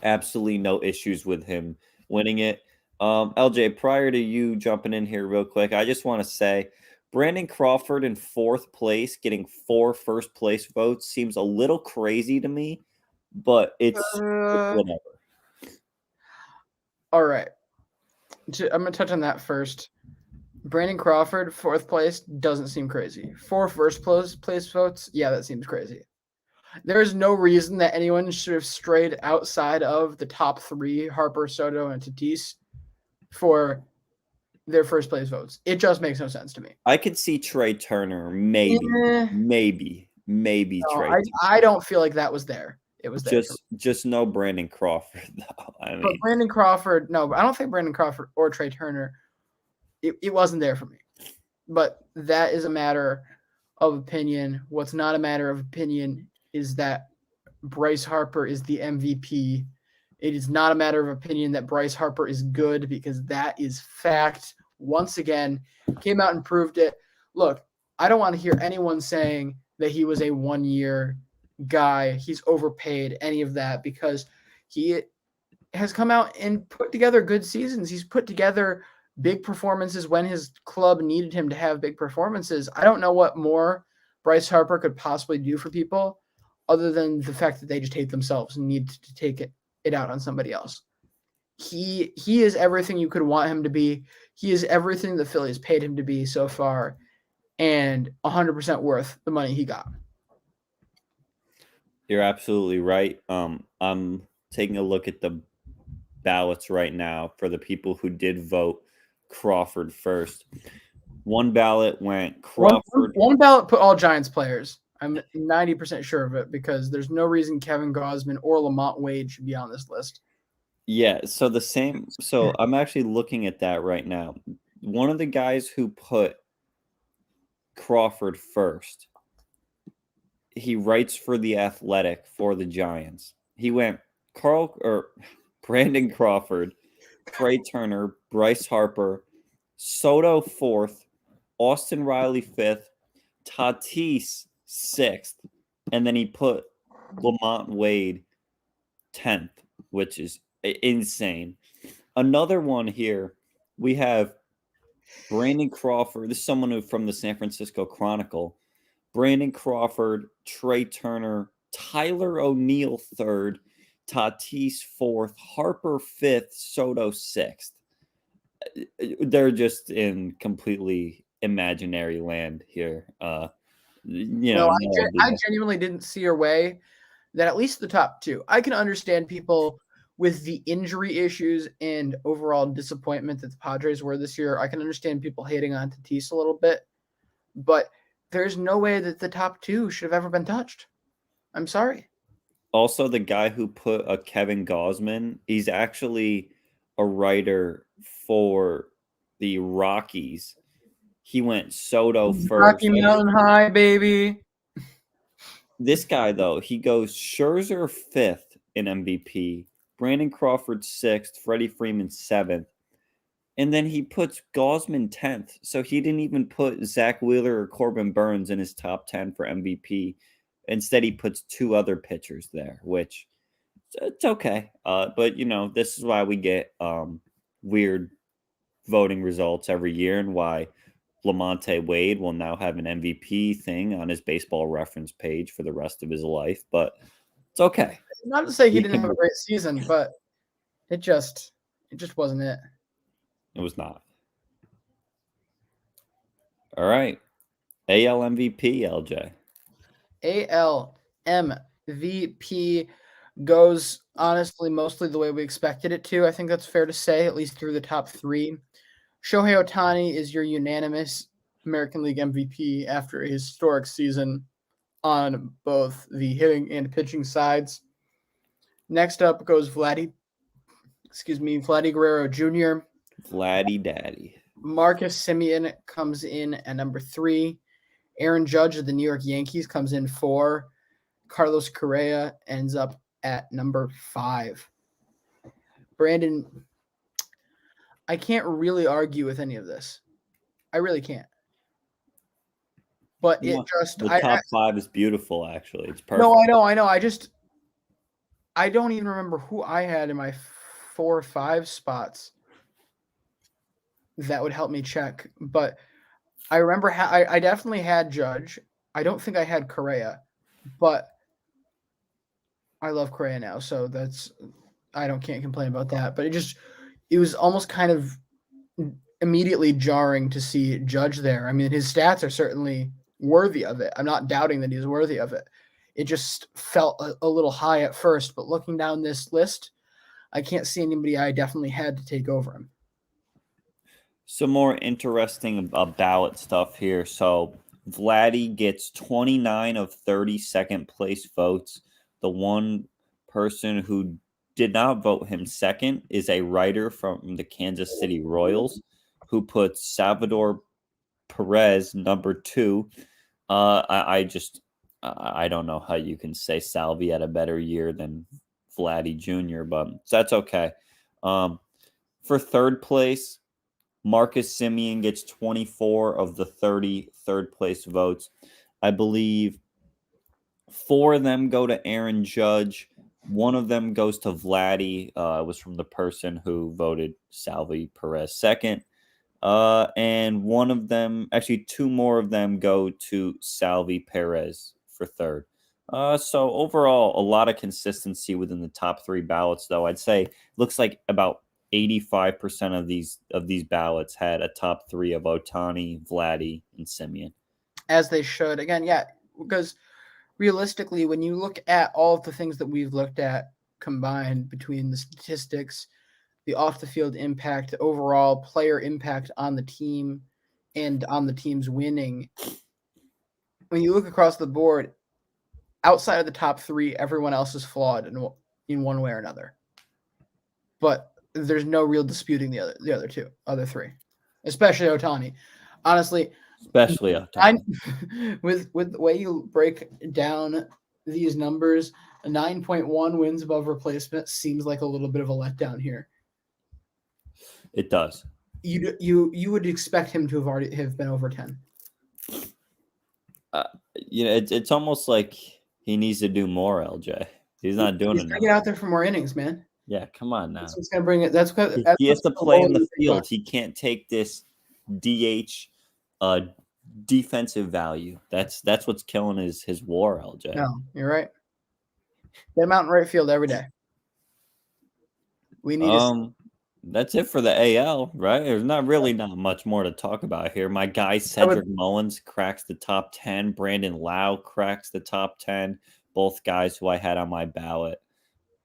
S2: absolutely no issues with him winning it. LJ, prior to you jumping in here real quick, I just want to say Brandon Crawford in 4th place, getting 4 first place votes seems a little crazy to me, but it's whatever.
S1: All right. I'm going to touch on that first. Brandon Crawford, 4th place, doesn't seem crazy. 4 first place votes, yeah, that seems crazy. There is no reason that anyone should have strayed outside of the top 3, Harper, Soto, and Tatis, for their first place votes. It just makes no sense to me.
S2: I could see Trey Turner, maybe
S1: no,
S2: Trey.
S1: I don't feel like that was there. It was there.
S2: Just no Brandon Crawford, though.
S1: But Brandon Crawford, no, I don't think Brandon Crawford or Trey Turner, it wasn't there for me. But that is a matter of opinion. What's not a matter of opinion is that Bryce Harper is the MVP. It is not a matter of opinion that Bryce Harper is good, because that is fact. Once again, came out and proved it. Look, I don't want to hear anyone saying that he was a one-year guy, he's overpaid, any of that, because he has come out and put together good seasons. He's put together big performances when his club needed him to have big performances. I don't know what more Bryce Harper could possibly do for people other than the fact that they just hate themselves and need to take it out on somebody else. He is everything you could want him to be. He is everything the Phillies paid him to be so far, and 100% worth the money he got.
S2: You're absolutely right. I'm taking a look at the ballots right now for the people who did vote Crawford first. One ballot went Crawford.
S1: One ballot put all Giants players. I'm 90% sure of it, because there's no reason Kevin Gausman or Lamont Wade should be on this list.
S2: Yeah, so the same. So I'm actually looking at that right now. One of the guys who put Crawford first, he writes for The Athletic for the Giants. He went Brandon Crawford, Trey Turner, Bryce Harper, Soto 4th, Austin Riley 5th, Tatis 6th, and then he put Lamont Wade 10th, which is insane. Another one here, we have Brandon Crawford. This is someone who from the San Francisco Chronicle. Brandon Crawford, Trey Turner, Tyler O'Neill 3rd, Tatis 4th, Harper 5th, Soto 6th. They're just in completely imaginary land here.
S1: No, I genuinely didn't see a way that at least the top two. I can understand people with the injury issues and overall disappointment that the Padres were this year. I can understand people hating on Tatis a little bit, but there's no way that the top two should have ever been touched. I'm sorry.
S2: Also, the guy who put a Kevin Gausman, he's actually a writer for the Rockies. He went Soto first.
S1: Rocky Mountain High, baby.
S2: This guy, though, he goes Scherzer 5th in MVP, Brandon Crawford 6th, Freddie Freeman 7th, and then he puts Gausman 10th. So he didn't even put Zach Wheeler or Corbin Burns in his top 10 for MVP. Instead, he puts two other pitchers there, which it's okay. But, this is why we get weird voting results every year and why Lamonte Wade will now have an MVP thing on his baseball reference page for the rest of his life. But it's okay.
S1: Not to say he didn't have a great season, but it just wasn't it.
S2: It was not. All right. AL MVP, LJ.
S1: AL MVP goes honestly mostly the way we expected it to. I think that's fair to say, at least through the top three. Shohei Ohtani is your unanimous American League MVP after a historic season on both the hitting and pitching sides. Next up goes Vladdy Guerrero Jr.
S2: Vladdy Daddy.
S1: Marcus Semien comes in at number 3. Aaron Judge of the New York Yankees comes in 4. Carlos Correa ends up at number 5. Brandon, I can't really argue with any of this. I really can't. But
S2: the top 5 is beautiful, actually. It's perfect.
S1: No, I know. I don't even remember who I had in my 4 or 5 spots. That would help me check. But I remember I definitely had Judge. I don't think I had Correa, but I love Correa now, so can't complain about that. But it was almost kind of immediately jarring to see Judge there. I mean, his stats are certainly worthy of it. I'm not doubting that he's worthy of it. It just felt a little high at first, but looking down this list, I can't see anybody I definitely had to take over him.
S2: Some more interesting ballot stuff here. So Vladdy gets 29 of 30 second place votes. The one person who did not vote him second is a writer from the Kansas City Royals who puts Salvador Perez number 2. I don't know how you can say Salvi had a better year than Vladdy Jr., but that's okay. For third place, Marcus Semien gets 24 of the 30 third place votes. I believe 4 of them go to Aaron Judge. 1 of them goes to Vladdy. It was from the person who voted Salvi Perez second. And 1 of them, actually 2 more of them go to Salvi Perez for third. So overall, a lot of consistency within the top 3 ballots, though. I'd say looks like about 85% of these ballots had a top 3 of Ohtani, Vladdy, and Semien.
S1: As they should. Again, yeah, because realistically, when you look at all of the things that we've looked at combined between the statistics, the off-the-field impact, the overall player impact on the team, and on the team's winning, when you look across the board, outside of the top 3, everyone else is flawed in one way or another. But there's no real disputing the other 3, especially Ohtani. Honestly,
S2: especially Ohtani.
S1: With the way you break down these numbers, a 9.1 wins above replacement seems like a little bit of a letdown here.
S2: It does.
S1: You would expect him to have been over 10.
S2: uh, it's almost like he needs to do more. LJ, he's not doing
S1: He's gonna
S2: enough.
S1: get out there for more innings, man.
S2: Yeah, come on
S1: That's
S2: now.
S1: what's gonna bring it. That's what.
S2: He has
S1: What's
S2: to
S1: gonna
S2: play in
S1: lower
S2: the
S1: the big
S2: field.
S1: bucks.
S2: He can't take this DH defensive value. That's what's killing his WAR, LJ.
S1: No, you're right. Get him out in right field every day. We need to.
S2: That's it for the AL, right? There's not much more to talk about here. My guy Cedric Mullins cracks the top 10. Brandon Lau cracks the top 10. Both guys who I had on my ballot.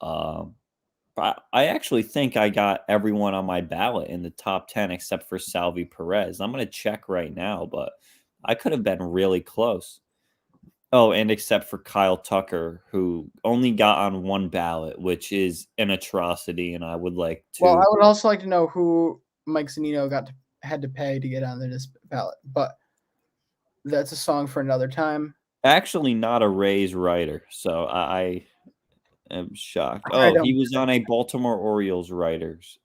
S2: I actually think I got everyone on my ballot in the top 10 except for Salvi Perez. I'm going to check right now, but I could have been really close. Oh, and except for Kyle Tucker, who only got on one ballot, which is an atrocity, and I would like to.
S1: Well, I would also like to know who Mike Zunino had to pay to get on this ballot, but that's a song for another time.
S2: Actually, not a Rays writer, so I am shocked.
S1: I
S2: Oh,
S1: don't-
S2: he was on a Baltimore Orioles writers,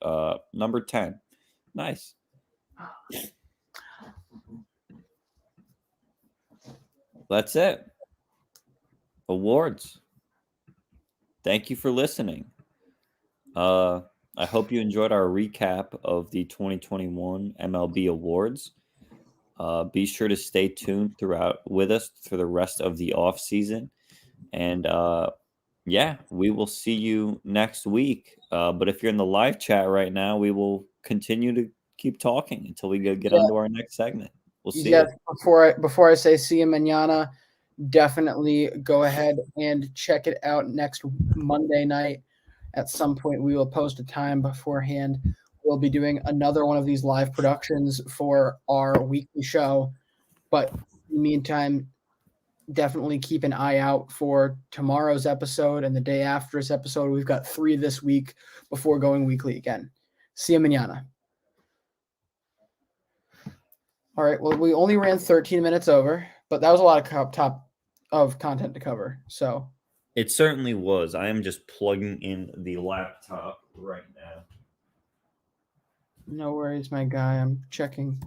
S2: number 10. Nice. That's it. Awards. Thank you for listening. I hope you enjoyed our recap of the 2021 MLB awards. Be sure to stay tuned with us for the rest of the off season. And yeah, we will see you next week. But if you're in the live chat right now, we will continue to keep talking until we get onto our next segment. We'll see you.
S1: Before I say see you mañana, definitely go ahead and check it out next Monday night. At some point, we will post a time beforehand. We'll be doing another one of these live productions for our weekly show. But in the meantime, definitely keep an eye out for tomorrow's episode and the day after's episode. We've got 3 this week before going weekly again. See you mañana. All right. Well, we only ran 13 minutes over, but that was a lot of content to cover. So
S2: it certainly was. I am just plugging in the laptop right now.
S1: No worries, my guy. I'm checking.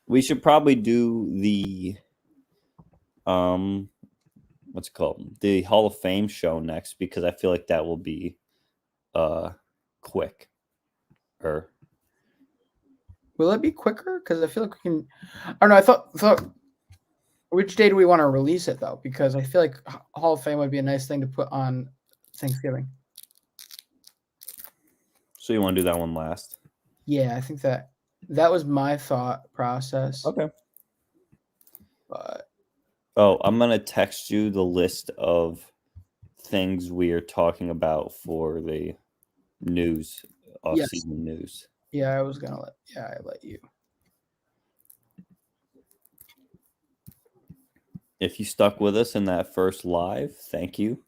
S2: We should probably do the what's it called? The Hall of Fame show next, because I feel like that will be quick.
S1: Will it be quicker? Because I feel like we can. I don't know. I thought. Which day do we want to release it though? Because I feel like Hall of Fame would be a nice thing to put on Thanksgiving.
S2: So you want to do that one last?
S1: Yeah, I think that was my thought process.
S2: Okay.
S1: But
S2: I'm gonna text you the list of things we are talking about for the news, off-season news.
S1: Yeah, I was gonna let you.
S2: If you stuck with us in that first live, thank you.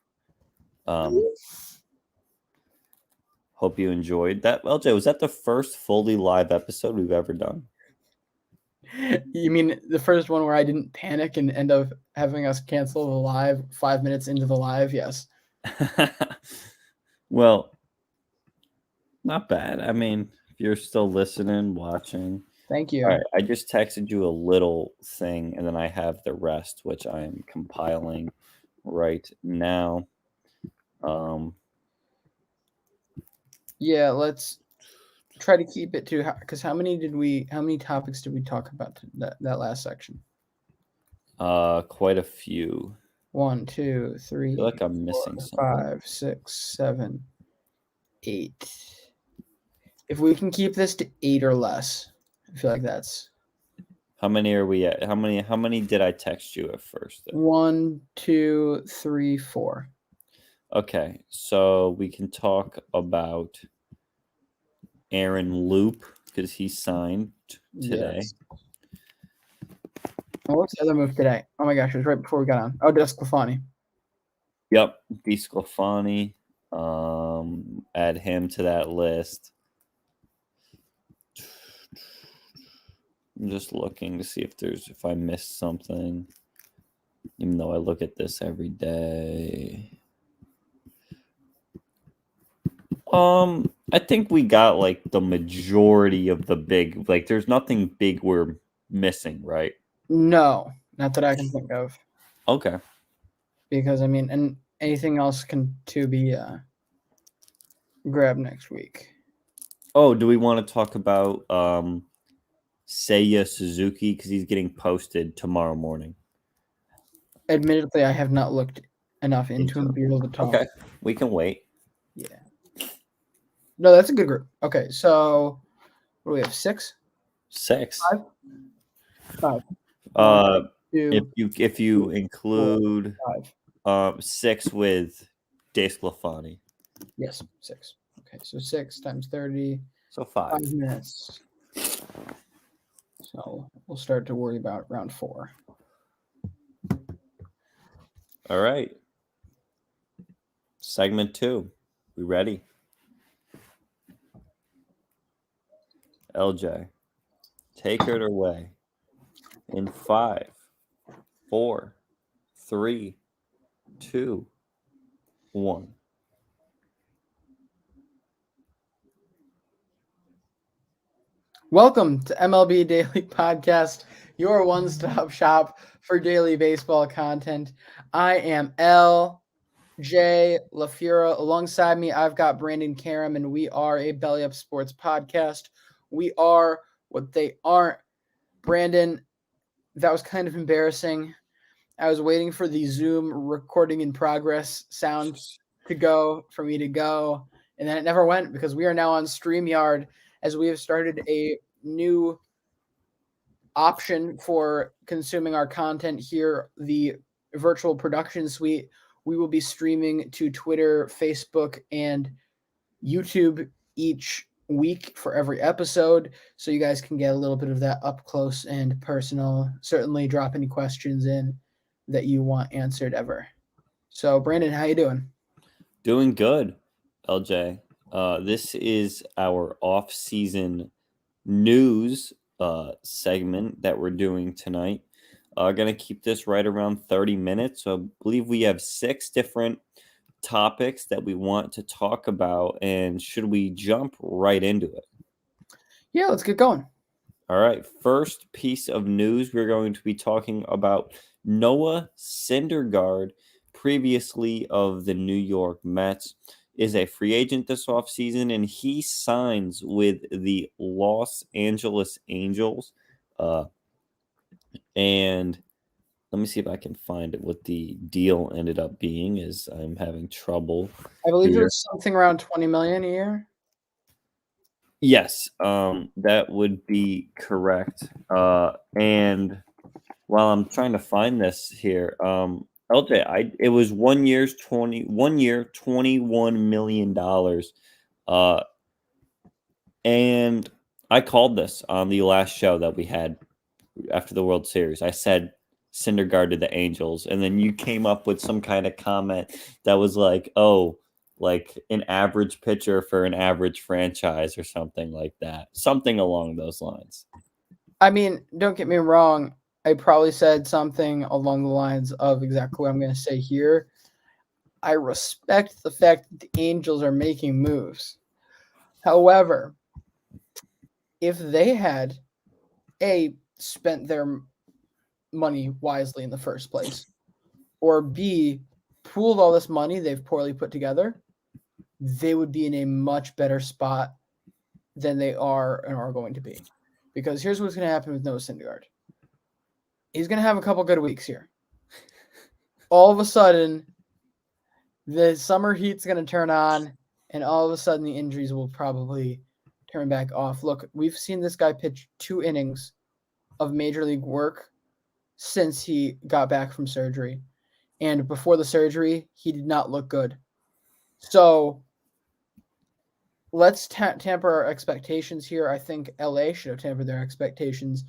S2: Hope you enjoyed that. LJ, was that the first fully live episode we've ever done?
S1: You mean the first one where I didn't panic and end up having us cancel the live 5 minutes into the live? Yes.
S2: Well, not bad. I mean, if you're still listening, watching.
S1: Thank you.
S2: All right, I just texted you a little thing, and then I have the rest, which I am compiling right now.
S1: Yeah, let's try to keep it to, because how many topics did we talk about that last section?
S2: Quite a few.
S1: 1, 2, 3.
S2: I feel like I'm missing
S1: 5, 6, 7, 8. If we can keep this to 8 or less, I feel like that's.
S2: How many are we at? How many did I text you at first?
S1: 1, 2, 3, 4.
S2: Okay, so we can talk about Aaron Loop because he signed today.
S1: Yes. Oh, what's the other move today? Oh my gosh, it was right before we got on. Oh, DeSclafani.
S2: Yep, DeSclafani. Add him to that list. I'm just looking to see if I missed something, even though I look at this every day. I think we got like the majority of the big. Like, there's nothing big we're missing, right?
S1: No, not that I can think of.
S2: Okay.
S1: Because I mean, and anything else can to be grabbed next week.
S2: Oh, do we want to talk about Seiya Suzuki because he's getting posted tomorrow morning?
S1: Admittedly, I have not looked enough into him to be able to talk.
S2: Okay, we can wait.
S1: Yeah. No, that's a good group. Okay, so what do we have? 6?
S2: 6.
S1: 5.
S2: If you include
S1: 5.
S2: 6 with De Sclafani.
S1: Yes, 6. Okay, so 6 times 30.
S2: So 5.
S1: 5 minutes. So we'll start to worry about round 4.
S2: All right. Segment 2. We ready? LJ, take it away in 5, 4, 3, 2, 1.
S1: Welcome to MLB Daily Podcast, your one-stop shop for daily baseball content. I am LJ LaFura. Alongside me, I've got Brandon Karam, and we are a Belly Up Sports podcast. We are what they aren't. Brandon, that was kind of embarrassing. I was waiting for the Zoom recording in progress sound to go for me to go, and then it never went because we are now on StreamYard as we have started a new option for consuming our content here, the virtual production suite. We will be streaming to Twitter, Facebook, and YouTube each week for every episode, so you guys can get a little bit of that up close and personal. Certainly drop any questions in that you want answered ever. So Brandon, how you doing?
S2: Doing good, LJ. This is our off-season news segment that we're doing tonight. Going to keep this right around 30 minutes. So I believe we have 6 different topics that we want to talk about. And should we jump right into it?
S1: Yeah, let's get going.
S2: All right. First piece of news, we're going to be talking about Noah Syndergaard, previously of the New York Mets, is a free agent this offseason, and he signs with the Los Angeles Angels. And let me see if I can find it, what the deal ended up being, as I'm having trouble.
S1: I believe
S2: here.
S1: it was something around $20 million a year.
S2: Yes, that would be correct. And while I'm trying to find this here, LJ, it was 1 year, $21 million. And I called this on the last show that we had after the World Series. I said Syndergaard to the Angels, and then you came up with some kind of comment that was like, "Oh, like an average pitcher for an average franchise," or something like that, something along those lines.
S1: I mean, don't get me wrong. I probably said something along the lines of exactly what I'm going to say here. I respect the fact that the Angels are making moves. However, if they had spent their money wisely in the first place, or B, pooled all this money they've poorly put together, they would be in a much better spot than they are and are going to be. Because here's what's going to happen with Noah Syndergaard. He's going to have a couple good weeks here. All of a sudden, the summer heat's going to turn on, and all of a sudden the injuries will probably turn back off. Look, we've seen this guy pitch 2 innings of major league work since he got back from surgery. And before the surgery, he did not look good. So let's temper our expectations here. I think LA should have tempered their expectations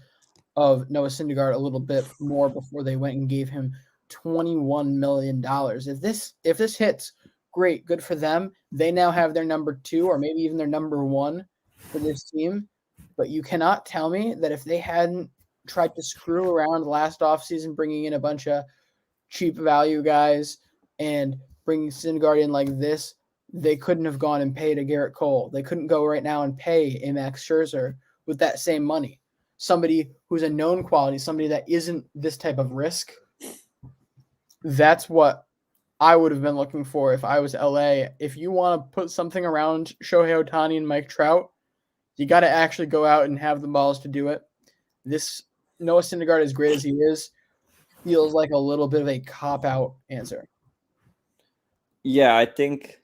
S1: of Noah Syndergaard a little bit more before they went and gave him $21 million. If this hits, great, good for them. They now have their number 2 or maybe even their number 1 for this team. But you cannot tell me that if they hadn't tried to screw around last offseason, bringing in a bunch of cheap value guys and bringing Syndergaard in like this, they couldn't have gone and paid a Garrett Cole. They couldn't go right now and pay a Max Scherzer with that same money. Somebody who's a known quality, somebody that isn't this type of risk. That's what I would have been looking for if I was LA. If you want to put something around Shohei Ohtani and Mike Trout, you got to actually go out and have the balls to do it. This Noah Syndergaard, as great as he is, feels like a little bit of a cop-out answer.
S2: Yeah, I think,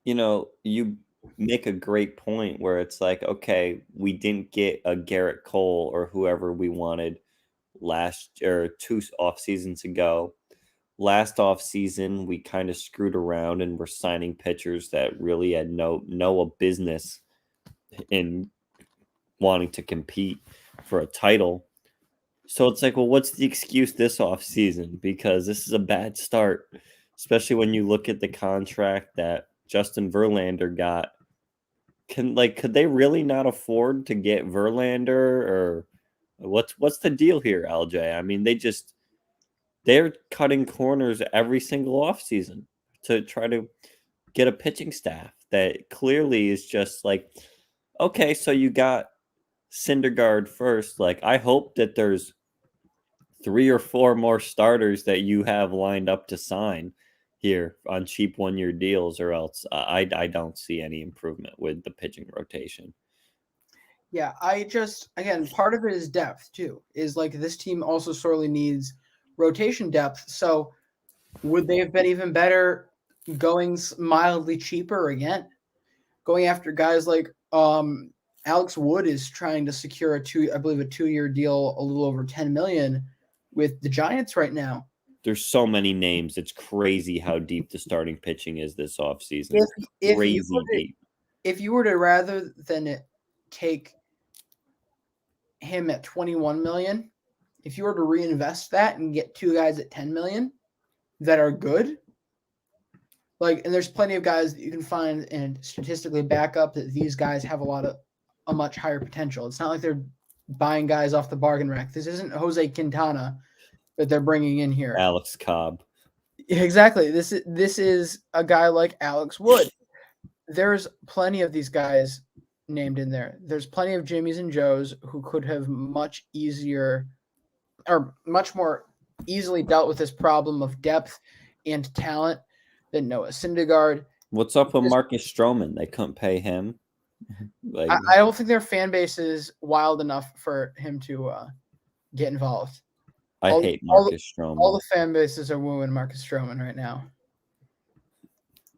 S2: you make a great point where it's like, okay, we didn't get a Garrett Cole or whoever we wanted last or 2 off seasons ago. Last off season, we kind of screwed around and were signing pitchers that really had no business in wanting to compete for a title. So it's like, well, what's the excuse this off season? Because this is a bad start, especially when you look at the contract that Justin Verlander got. Could they really not afford to get Verlander, or what's the deal here, LJ? I mean, they're cutting corners every single offseason to try to get a pitching staff that clearly is just like, okay, so you got Syndergaard first. Like, I hope that there's 3 or 4 more starters that you have lined up to sign here on cheap 1-year deals, or else I don't see any improvement with the pitching rotation.
S1: Yeah, again, part of it is depth too. Is like this team also sorely needs rotation depth. So would they have been even better going mildly cheaper again? Going after guys like Alex Wood is trying to secure a 2-year deal, a little over $10 million with the Giants right now.
S2: There's so many names. It's crazy how deep the starting pitching is this offseason.
S1: If you were to rather than take him at 21 million, if you were to reinvest that and get 2 guys at 10 million that are good, and there's plenty of guys that you can find and statistically back up that these guys have a much higher potential. It's not like they're buying guys off the bargain rack. This isn't Jose Quintana that they're bringing in here.
S2: Alex Cobb.
S1: Exactly. This is a guy like Alex Wood. There's plenty of these guys named in there. There's plenty of Jimmys and Joes who could have much more easily dealt with this problem of depth and talent than Noah Syndergaard.
S2: What's up with Marcus Stroman? They couldn't pay him.
S1: I don't think their fan base is wild enough for him to get involved.
S2: I hate Marcus Stroman.
S1: All the fan bases are wooing Marcus Stroman right now.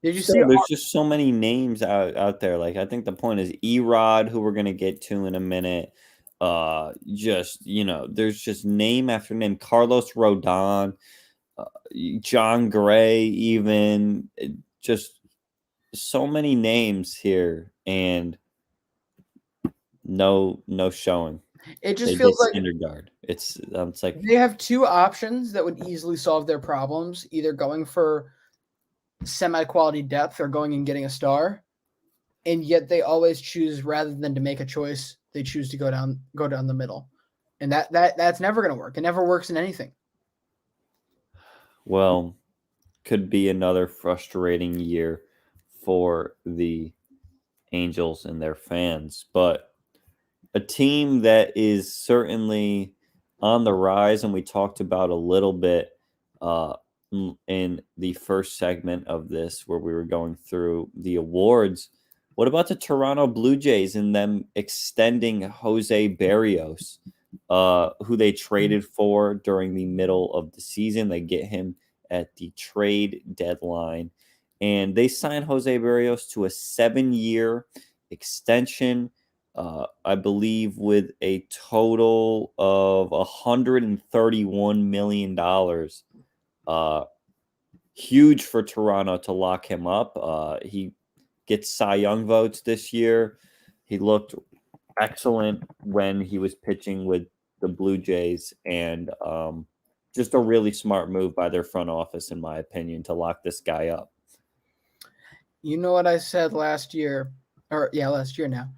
S1: Did you see?
S2: There's just so many names out there. Like, I think the point is Erod, who we're gonna get to in a minute. There's just name after name. Carlos Rodon, John Gray, even just so many names here, and no showing.
S1: It just feels like
S2: Syndergaard. It's like
S1: they have 2 options that would easily solve their problems: either going for semi-quality depth or going and getting a star, and yet they always choose, rather than to make a choice, they choose to go down the middle, and that's never going to work. It never works in anything.
S2: Well, could be another frustrating year for the Angels and their fans, but a team that is certainly on the rise, and we talked about a little bit in the first segment of this where we were going through the awards. What about the Toronto Blue Jays and them extending Jose Berrios, who they traded for during the middle of the season? They get him at the trade deadline, and they signed Jose Berrios to a 7-year extension, I believe, with a total of $131 million. Huge for Toronto to lock him up. He gets Cy Young votes this year. He looked excellent when he was pitching with the Blue Jays, and just a really smart move by their front office, in my opinion, to lock this guy up.
S1: You know what I said last year now.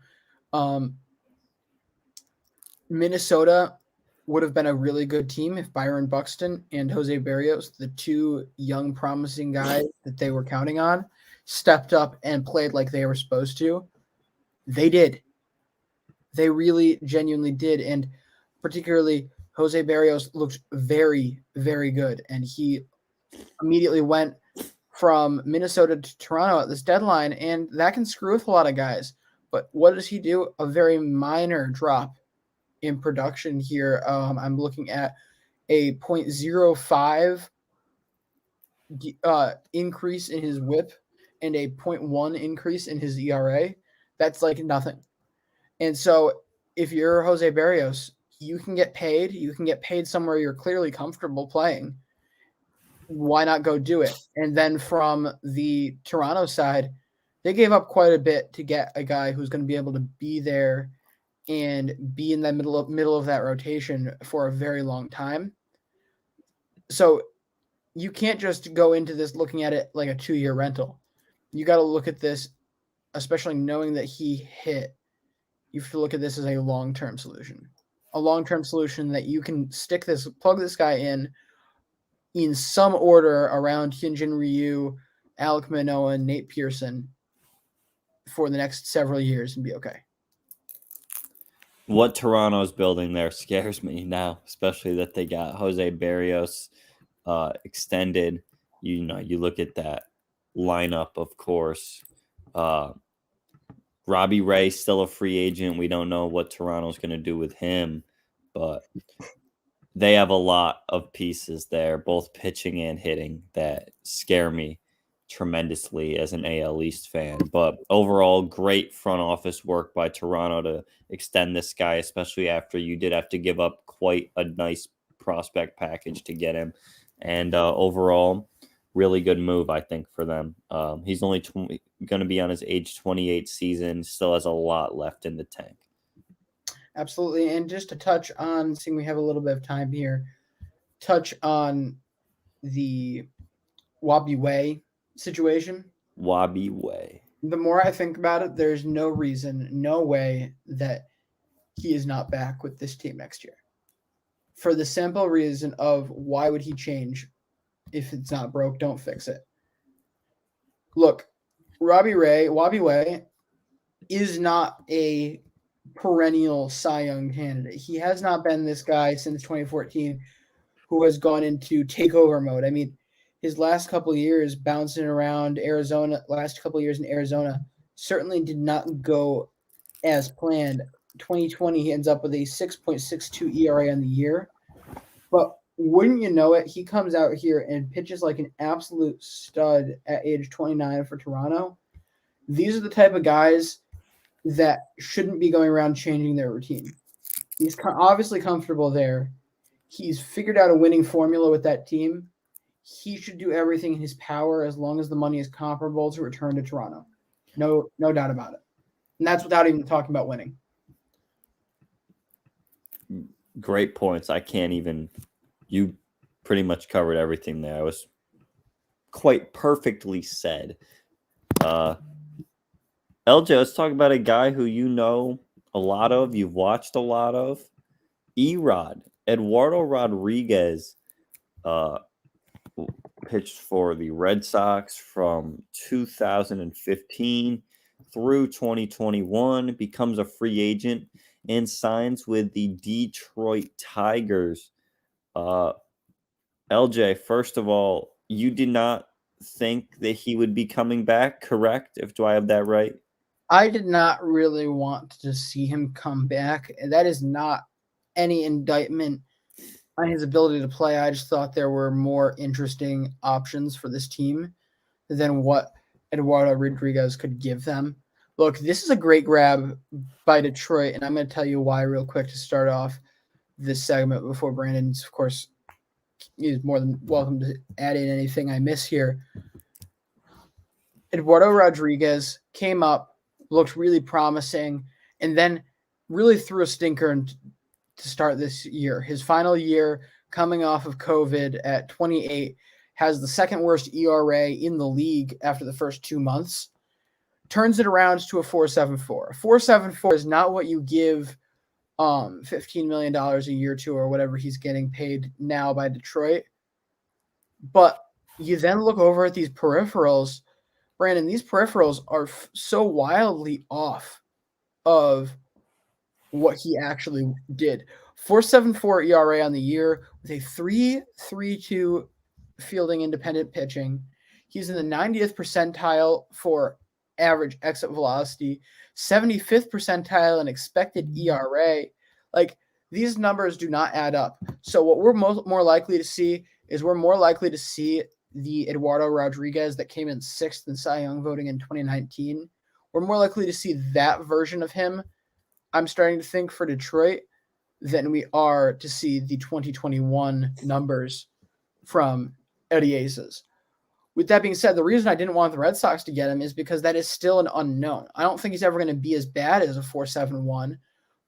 S1: Minnesota would have been a really good team if Byron Buxton and Jose Berrios, the 2 young promising guys that they were counting on, stepped up and played like they were supposed to, they did. They really genuinely did. And particularly Jose Barrios looked very, very good. And he immediately went from Minnesota to Toronto at this deadline, and that can screw with a lot of guys. But what does he do? A very minor drop in production here. I'm looking at a 0.05 increase in his WHIP and a 0.1 increase in his ERA. That's like nothing. And so if you're Jose Barrios, you can get paid. You can get paid somewhere you're clearly comfortable playing. Why not go do it? And then from the Toronto side, they gave up quite a bit to get a guy who's going to be able to be there and be in the middle of that rotation for a very long time. So you can't just go into this looking at it like a 2-year rental. You got to look at this, especially knowing that he hit. You have to look at this as a long-term solution. A long-term solution that you can plug this guy in some order around Hyunjin Ryu, Alek Manoah, and Nate Pearson for the next several years and be okay.
S2: What Toronto's building there scares me now, especially that they got Jose Barrios extended. You look at that lineup, of course. Robbie Ray still a free agent. We don't know what Toronto's going to do with him, but they have a lot of pieces there, both pitching and hitting, that scare me tremendously as an AL East fan. But overall, great front office work by Toronto to extend this guy, especially after you did have to give up quite a nice prospect package to get him. And overall, really good move, I think, for them. He's only going to be on his age 28 season, still has a lot left in the tank.
S1: Absolutely. And just to touch on, seeing we have a little bit of time here, touch on the Wabi Way situation.
S2: Wabi Way.
S1: The more I think about it, there's no reason, no way that he is not back with this team next year. For the simple reason of why would he change? If it's not broke, don't fix it. Look, Wabi Way is not a perennial Cy Young candidate. He has not been this guy since 2014 who has gone into takeover mode. I mean, his last couple of years bouncing around Arizona, in Arizona, certainly did not go as planned. 2020, he ends up with a 6.62 ERA on the year. But wouldn't you know it, he comes out here and pitches like an absolute stud at age 29 for Toronto. These are the type of guys that shouldn't be going around changing their routine. He's obviously comfortable there. He's figured out a winning formula with that team. He should do everything in his power as long as the money is comparable to return to Toronto. No doubt about it. And that's without even talking about winning.
S2: Great points. You pretty much covered everything there. It was quite perfectly said. LJ, let's talk about a guy who you know a lot of, you've watched a lot of. Erod, Eduardo Rodriguez, pitched for the Red Sox from 2015 through 2021, becomes a free agent and signs with the Detroit Tigers. LJ, first of all, you did not think that he would be coming back, correct? Do I have that right?
S1: I did not really want to see him come back. That is not any indictment on his ability to play. I just thought there were more interesting options for this team than what Eduardo Rodriguez could give them. Look, this is a great grab by Detroit, and I'm going to tell you why real quick to start off this segment before Brandon's, of course, is more than welcome to add in anything I miss here. Eduardo Rodriguez came up, looked really promising, and then really threw a stinker to start this year. His final year, coming off of COVID at 28, has the second worst ERA in the league after the first 2 months. Turns it around to a 4.74. A 4.74 is not what you give $15 million a year to, or whatever he's getting paid now by Detroit. But you then look over at these peripherals. Brandon, these peripherals are so wildly off of what he actually did. 4.74 ERA on the year with a 3.32 fielding independent pitching. He's in the 90th percentile for average exit velocity, 75th percentile in expected ERA. Like, these numbers do not add up. So what we're more likely to see is the Eduardo Rodriguez that came in 6th in Cy Young voting in 2019. We're more likely to see that version of him, I'm starting to think, for Detroit than we are to see the 2021 numbers from Eddie Aces. With that being said, the reason I didn't want the Red Sox to get him is because that is still an unknown. I don't think he's ever going to be as bad as a 4.71,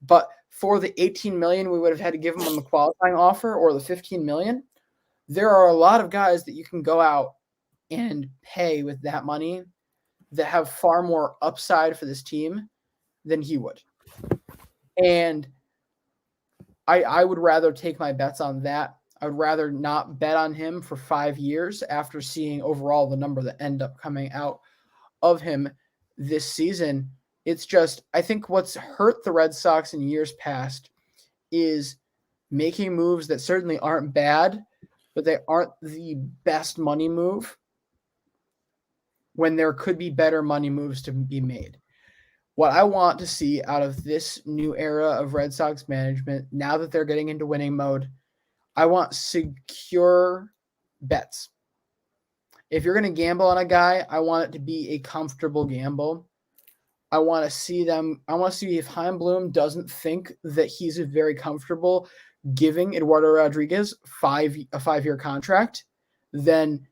S1: but for the 18 million we would have had to give him on the qualifying offer, or the 15 million, there are a lot of guys that you can go out and pay with that money that have far more upside for this team than he would. And I would rather take my bets on that. I would rather not bet on him for 5 years after seeing overall the number that end up coming out of him this season. It's just, I think what's hurt the Red Sox in years past is making moves that certainly aren't bad, but they aren't the best money move when there could be better money moves to be made. What I want to see out of this new era of Red Sox management, now that they're getting into winning mode, I want secure bets. If you're going to gamble on a guy, I want it to be a comfortable gamble. I want to see if Chaim Bloom doesn't think that he's very comfortable giving Eduardo Rodriguez a 5-year contract, then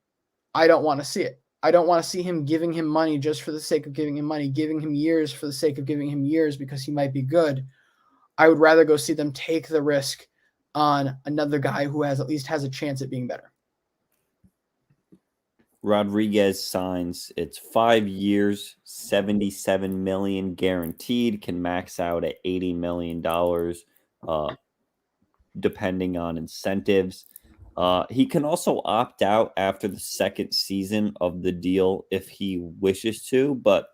S1: I don't want to see it. I don't want to see him giving him money just for the sake of giving him money, giving him years for the sake of giving him years because he might be good. I would rather go see them take the risk on another guy who at least has a chance at being better.
S2: Rodriguez signs. It's 5 years, 77 million guaranteed, can max out at $80 million, depending on incentives. He can also opt out after the second season of the deal if he wishes to, but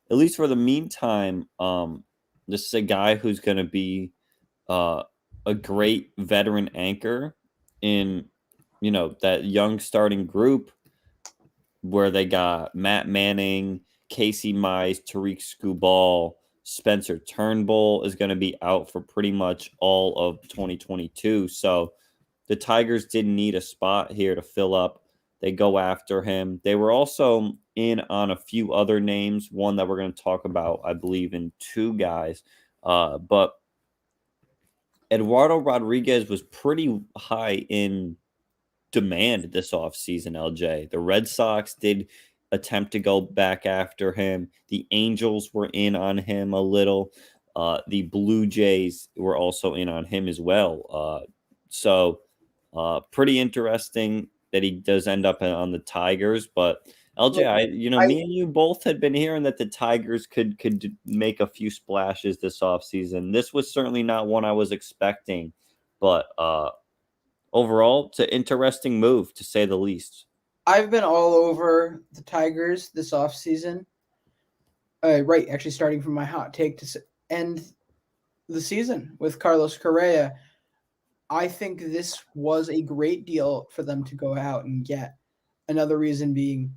S2: at least for the meantime, this is a guy who's going to be a great veteran anchor in, that young starting group where they got Matt Manning, Casey Mize, Tariq Skubal, Spencer Turnbull is going to be out for pretty much all of 2022. So the Tigers didn't need a spot here to fill up. They go after him. They were also in on a few other names, one that we're going to talk about, I believe, in 2 guys. But Eduardo Rodriguez was pretty high in demand this offseason, LJ. The Red Sox did attempt to go back after him. The Angels were in on him a little. The Blue Jays were also in on him as well. So pretty interesting that he does end up on the Tigers. But LJ, me and you both had been hearing that the Tigers could make a few splashes this offseason. This was certainly not one I was expecting, but overall, it's an interesting move, to say the least.
S1: I've been all over the Tigers this offseason. Right, actually starting from my hot take to end the season with Carlos Correa. I think this was a great deal for them to go out and get. Another reason being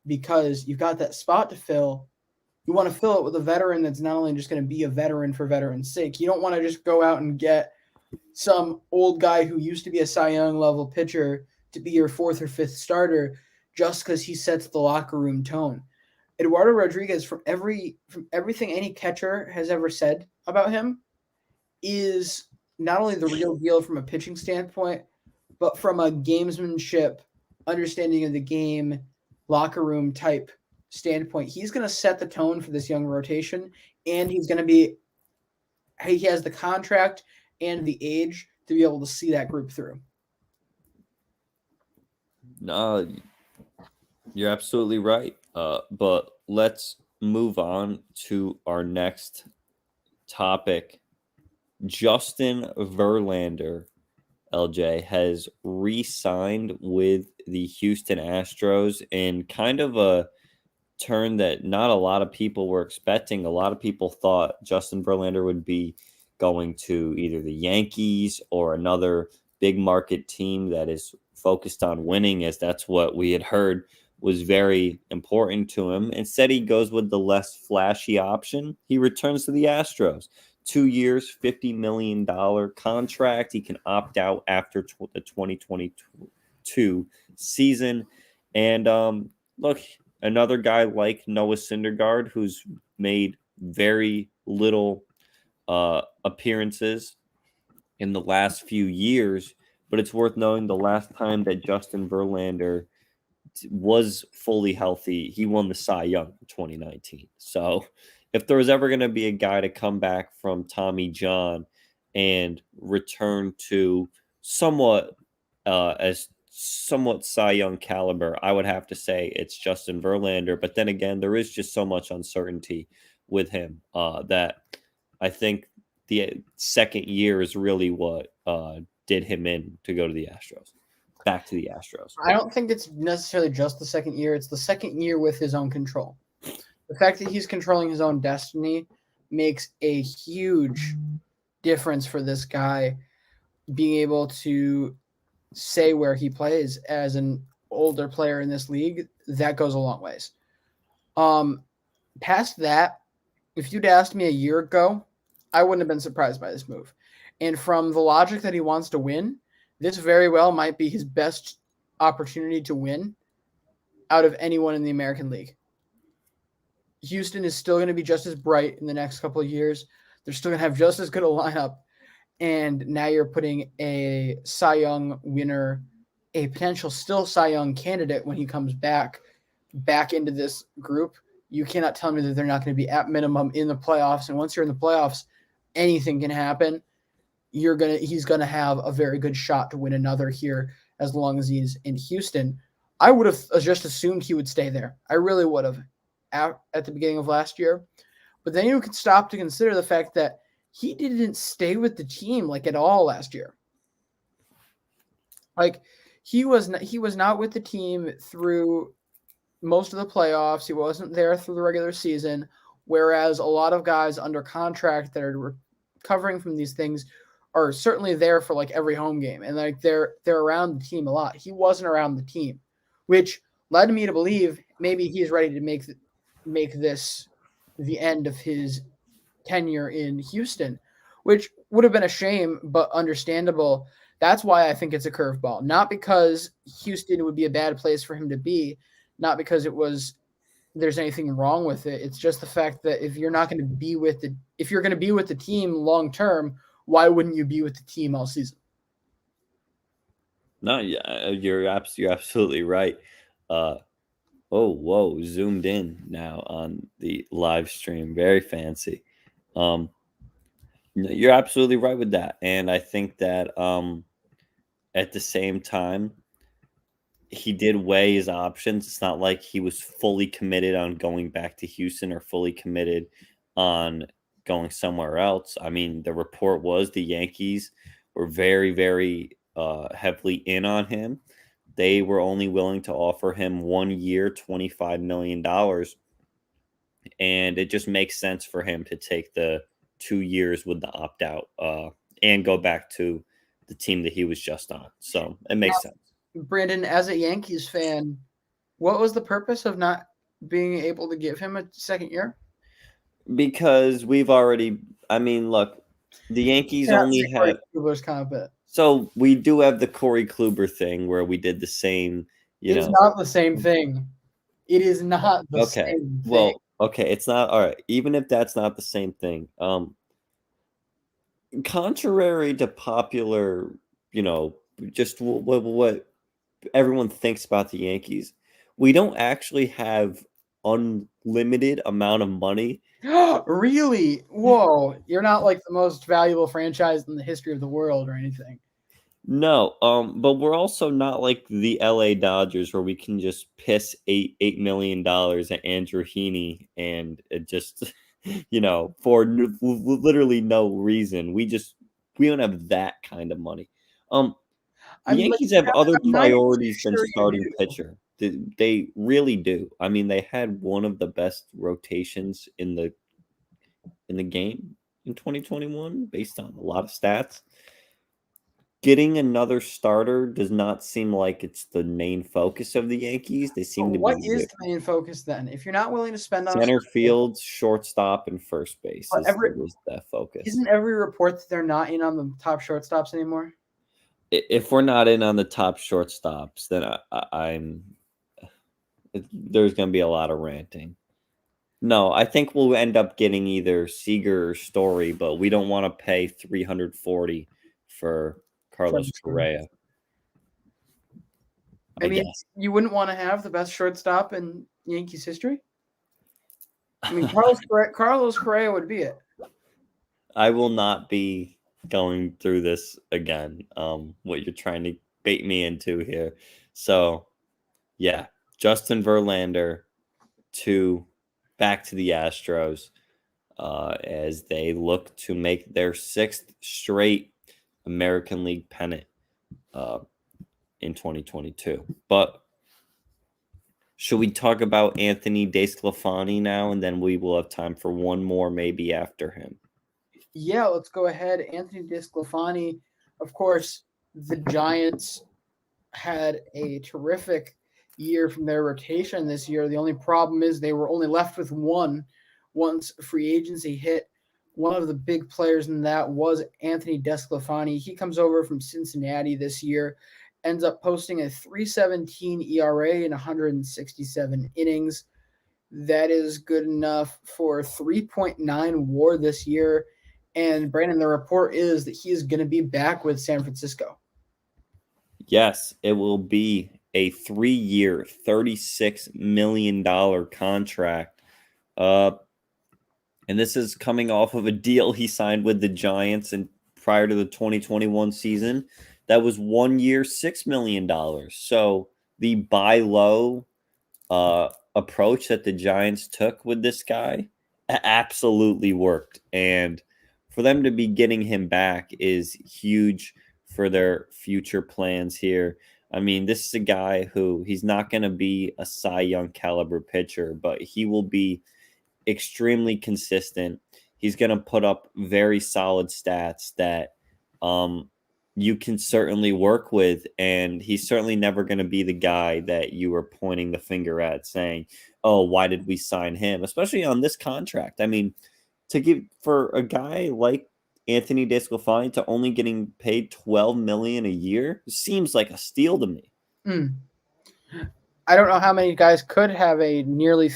S1: because you've got that spot to fill. You want to fill it with a veteran that's not only just going to be a veteran for veteran's sake. You don't want to just go out and get some old guy who used to be a Cy Young level pitcher to be your 4th or 5th starter just because he sets the locker room tone. Eduardo Rodriguez, from everything any catcher has ever said about him, is not only the real deal from a pitching standpoint, but from a gamesmanship, understanding of the game, locker room type standpoint. He's going to set the tone for this young rotation, and he has the contract and the age to be able to see that group through.
S2: No, you're absolutely right. But let's move on to our next topic. Justin Verlander, LJ, has re-signed with the Houston Astros in kind of a turn that not a lot of people were expecting. A lot of people thought Justin Verlander would be going to either the Yankees or another big market team that is focused on winning, as that's what we had heard was very important to him. Instead, he goes with the less flashy option. He returns to the Astros. 2 years, $50 million contract. He can opt out after the 2022 season. And look, another guy like Noah Syndergaard, who's made very little appearances in the last few years, but it's worth knowing the last time that Justin Verlander was fully healthy, he won the Cy Young in 2019. So if there was ever going to be a guy to come back from Tommy John and return to somewhat Cy Young caliber, I would have to say it's Justin Verlander. But then again, there is just so much uncertainty with him that I think the second year is really what did him in to go to the Astros. Back to the Astros.
S1: I don't think it's necessarily just the second year. It's the second year with his own control. The fact that he's controlling his own destiny makes a huge difference for this guy being able to say where he plays as an older player in this league. That goes a long ways. Past that, if you'd asked me a year ago, I wouldn't have been surprised by this move. And from the logic that he wants to win, this very well might be his best opportunity to win out of anyone in the American League. Houston is still going to be just as bright in the next couple of years. They're still going to have just as good a lineup. And now you're putting a Cy Young winner, a potential still Cy Young candidate when he comes back into this group. You cannot tell me that they're not going to be at minimum in the playoffs. And once you're in the playoffs, anything can happen. He's gonna have a very good shot to win another here as long as he's in Houston. I would have just assumed he would stay there. I really would have at the beginning of last year. But then you could stop to consider the fact that he didn't stay with the team like at all last year. Like he was not with the team through most of the playoffs. He wasn't there through the regular season. Whereas a lot of guys under contract that are recovering from these things are certainly there for like every home game, and like they're around the team a lot. He wasn't around the team, which led me to believe maybe he's ready to make this the end of his tenure in Houston, which would have been a shame, but understandable. That's why I think it's a curveball, not because Houston would be a bad place for him to be, not because there's anything wrong with it. It's just the fact that if you're going to be with the team long term, why wouldn't you be with the team all season?
S2: No, yeah, you're absolutely right. Whoa, zoomed in now on the live stream. Very fancy. You're absolutely right with that. And I think that at the same time, he did weigh his options. It's not like he was fully committed on going back to Houston or fully committed on going somewhere else. I mean, the report was the Yankees were very, very heavily in on him. They were only willing to offer him 1 year, $25 million. And it just makes sense for him to take the 2 years with the opt out and go back to the team that he was just on. So it makes sense.
S1: Brandon, as a Yankees fan, what was the purpose of not being able to give him a second year?
S2: Because we've already, look, the Yankees only have. So we do have the Corey Kluber thing where we did the same.
S1: It's not the same thing. It is not the same thing.
S2: Well, okay, it's not. All right, even if that's not the same thing. Contrary to popular, just what everyone thinks about the Yankees, we don't actually have unlimited amount of money.
S1: Really? Whoa, you're not like the most valuable franchise in the history of the world or anything.
S2: No, but we're also not like the LA Dodgers where we can just piss $8 million at Andrew Heaney and it just for literally no reason. We don't have that kind of money. The Yankees have other priorities than starting pitcher. They really do. I mean, they had one of the best rotations in the game in 2021 based on a lot of stats. Getting another starter does not seem like it's the main focus of the Yankees. They
S1: But
S2: seem to
S1: what
S2: be
S1: is the main focus then? If you're not willing to spend on a
S2: center
S1: starter,
S2: field, shortstop, and first base
S1: but every
S2: is that focus.
S1: isn't every report that they're not in on the top shortstops anymore?
S2: If we're not in on the top shortstops, then there's going to be a lot of ranting. No, I think we'll end up getting either Seager or Story, but we don't want to pay $340 for Carlos Correa.
S1: I mean, you wouldn't want to have the best shortstop in Yankees history? I mean, Carlos Correa would be it.
S2: I will not be going through this again. What you're trying to bait me into here. So, yeah, Justin Verlander back to the Astros as they look to make their 6th straight American League pennant in 2022. But should we talk about Anthony DeSclafani now, and then we will have time for one more maybe after him?
S1: Yeah, let's go ahead. Anthony DeSclafani, of course, the Giants had a terrific year from their rotation this year. The only problem is they were only left with one once free agency hit. One of the big players in that was Anthony DeSclafani. He comes over from Cincinnati this year, ends up posting a 3.17 ERA in 167 innings. That is good enough for 3.9 WAR this year. And Brandon, the report is that he is going to be back with San Francisco.
S2: Yes, it will be a 3-year, $36 million contract. And this is coming off of a deal he signed with the Giants and prior to the 2021 season. That was 1 year, $6 million. So the buy low approach that the Giants took with this guy absolutely worked. And for them to be getting him back is huge for their future plans here. I mean, this is a guy who he's not going to be a Cy Young caliber pitcher, but he will be extremely consistent. He's going to put up very solid stats that you can certainly work with. And he's certainly never going to be the guy that you were pointing the finger at saying, oh, why did we sign him? Especially on this contract. I mean, for a guy like Anthony DeSclafani to only getting paid $12 million a year seems like a steal to me.
S1: I don't know how many guys could have a nearly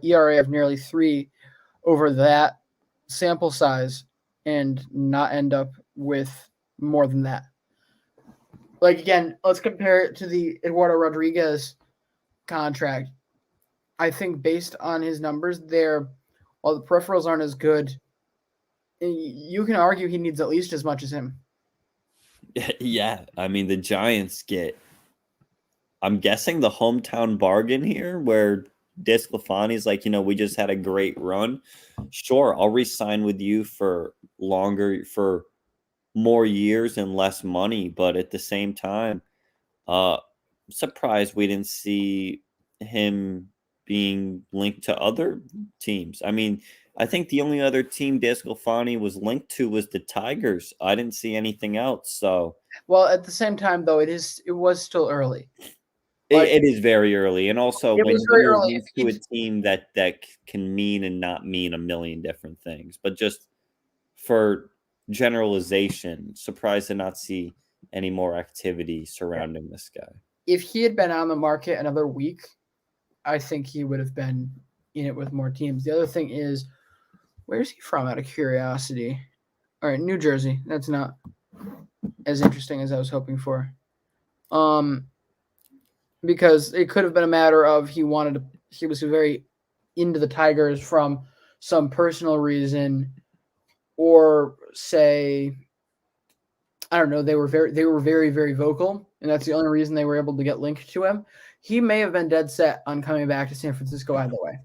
S1: ERA of nearly 3 over that sample size and not end up with more than that. Like, again, let's compare it to the Eduardo Rodriguez contract. I think based on his numbers there, while the peripherals aren't as good, you can argue he needs at least as much as him.
S2: Yeah, I mean, the Giants get, I'm guessing, the hometown bargain here where DeSclafani's like, we just had a great run. Sure, I'll re-sign with you for more years and less money. But at the same time, surprised we didn't see him being linked to other teams. I mean, I think the only other team DeSclafani was linked to was the Tigers. I didn't see anything else. So,
S1: well, at the same time, though, it was still early.
S2: It is very early, and also when you're linked to a team that can mean and not mean a million different things. But just for generalization, surprised to not see any more activity surrounding this guy.
S1: If he had been on the market another week, I think he would have been in it with more teams. The other thing is, where's he from, out of curiosity? All right, New Jersey. That's not as interesting as I was hoping for. Because it could have been a matter of he was very into the Tigers from some personal reason, or say, I don't know, they were very, very vocal, and that's the only reason they were able to get linked to him. He may have been dead set on coming back to San Francisco either way.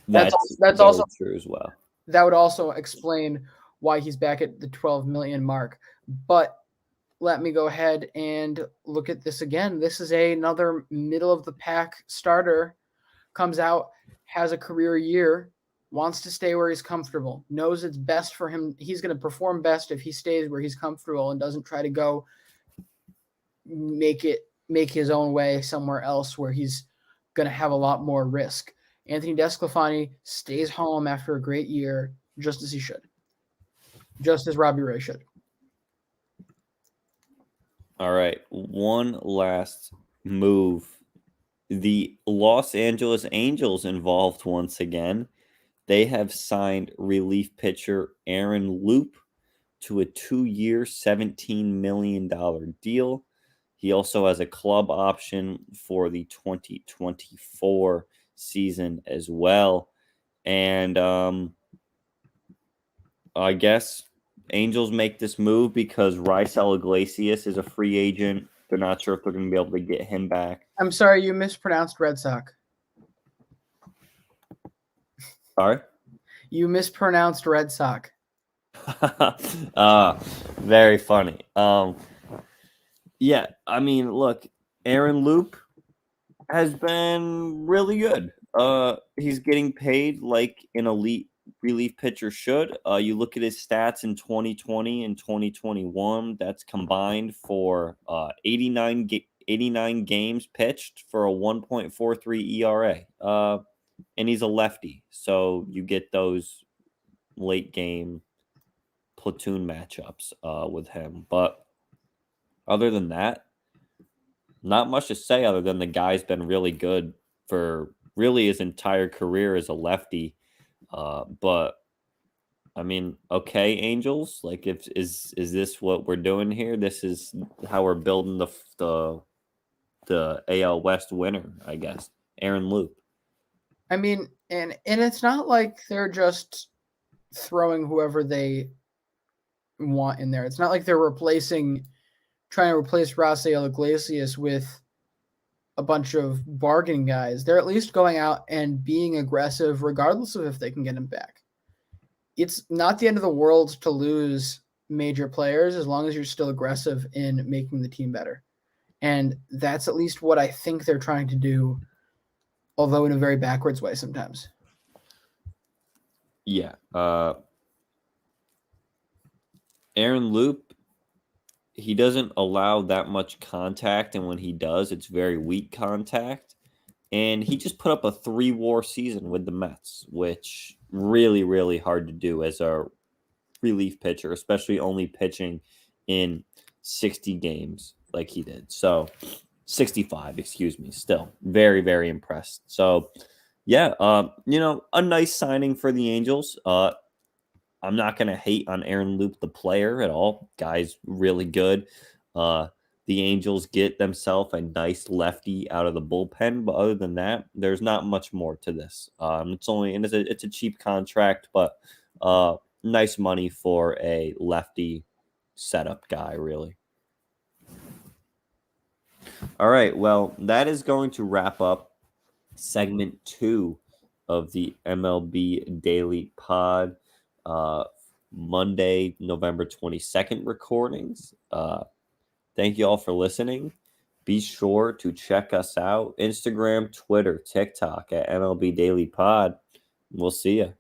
S2: That's also true as well.
S1: That would also explain why he's back at the 12 million mark. But let me go ahead and look at this again. This is another middle of the pack starter, comes out, has a career year, wants to stay where he's comfortable, knows it's best for him. He's going to perform best if he stays where he's comfortable and doesn't try to go make his own way somewhere else where he's going to have a lot more risk. Anthony DeSclafani stays home after a great year, just as he should, just as Robbie Ray should.
S2: All right, one last move. The Los Angeles Angels involved once again. They have signed relief pitcher Aaron Loup to a 2-year, $17 million deal. He also has a club option for the 2024 season as well. And I guess Angels make this move because Raisel Iglesias is a free agent. They're not sure if they're going to be able to get him back.
S1: I'm sorry, you mispronounced Red Sox.
S2: Sorry?
S1: You mispronounced Red Sox.
S2: Very funny. Yeah, I mean, look, Aaron Loup has been really good. He's getting paid like an elite relief pitcher should. You look at his stats in 2020 and 2021, that's combined for 89 games pitched for a 1.43 ERA. And he's a lefty, so you get those late game platoon matchups with him. But other than that, not much to say other than the guy's been really good for really his entire career as a lefty. But I mean, okay, Angels, like is this what we're doing here? This is how we're building the AL West winner, I guess. Aaron Loup.
S1: I mean, and it's not like they're just throwing whoever they want in there. It's not like they're trying to replace Raisel Iglesias with a bunch of bargaining guys. They're at least going out and being aggressive regardless of if they can get him back. It's not the end of the world to lose major players as long as you're still aggressive in making the team better. And that's at least what I think they're trying to do, although in a very backwards way sometimes.
S2: Yeah. Aaron Loup, he doesn't allow that much contact, and when he does, it's very weak contact. And he just put up a 3-WAR season with the Mets, which really, really hard to do as a relief pitcher, especially only pitching in 60 games like he did. So 65, excuse me, still very, very impressed. So yeah, a nice signing for the Angels. I'm not going to hate on Aaron Loup, the player, at all. Guy's really good. The Angels get themselves a nice lefty out of the bullpen, but other than that, there's not much more to this. It's a cheap contract, but nice money for a lefty setup guy, really. All right, well, that is going to wrap up segment 2 of the MLB Daily Pod. Monday, November 22nd recordings. Thank you all for listening. Be sure to check us out. Instagram, Twitter, TikTok at MLB Daily Pod. We'll see you.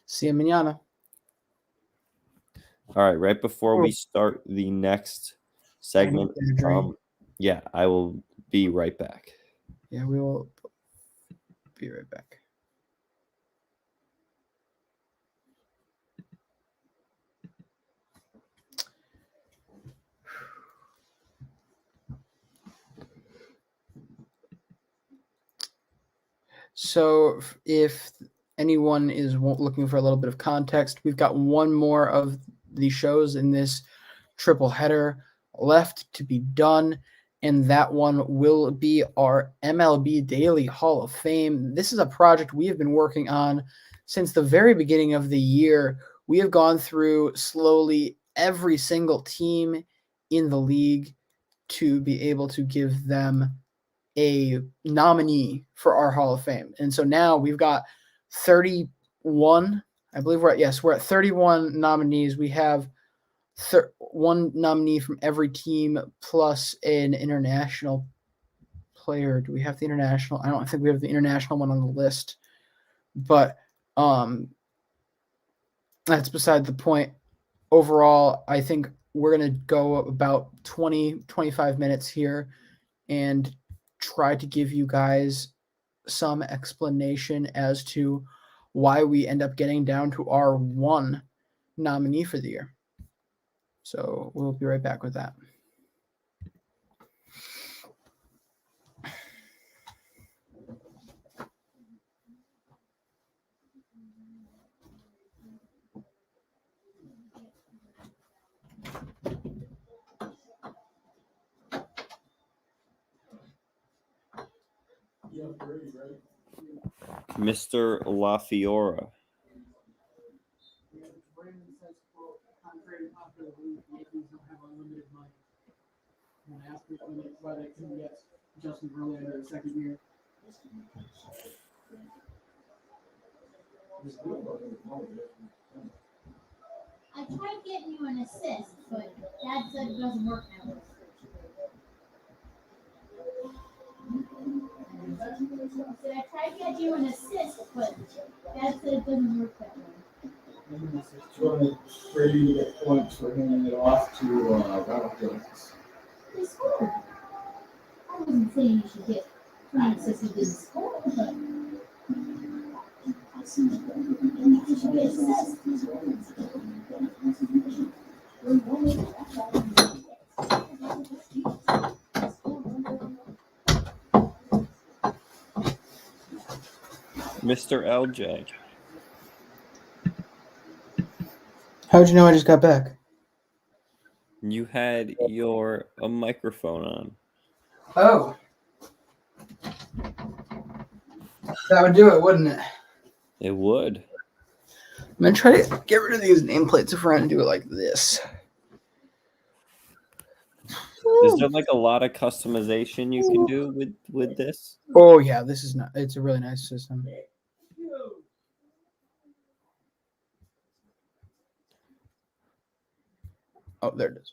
S1: See you mañana.
S2: All right, right before we start the next segment, I will be right back.
S1: Yeah, we will be right back. So if anyone is looking for a little bit of context, we've got one more of the shows in this triple header left to be done, and that one will be our MLB Daily Hall of Fame. This is a project we have been working on since the very beginning of the year. We have gone through slowly every single team in the league to be able to give them a nominee for our Hall of Fame. And so now we've got 31, I believe we're at 31 nominees. We have one nominee from every team plus an international player. Do we have the international? I don't think we have the international one on the list, but that's beside the point. Overall, I think we're going to go about 20-25 minutes here and try to give you guys some explanation as to why we end up getting down to our one nominee for the year. So we'll be right back with that.
S2: Mr. LaFiora.
S1: Justin Verlander the second year.
S3: I tried getting you an assist, but Dad said it doesn't work that way. I said I tried getting you an assist, but Dad said it doesn't work that way.
S4: Trying Brady to get points for handing it off to Ronald Jones.
S3: They scored. I wasn't saying you should get points if you didn't score, but you should get assists.
S2: Mr. LJ.
S1: How'd you know I just got back?
S2: You had your microphone on.
S1: Oh. That would do it, wouldn't it?
S2: It would.
S1: I'm going to try to get rid of these nameplates if we're going to do it like this.
S2: Is there like a lot of customization you can do with this?
S1: Oh, yeah, this is not, it's a really nice system. Oh, there it is.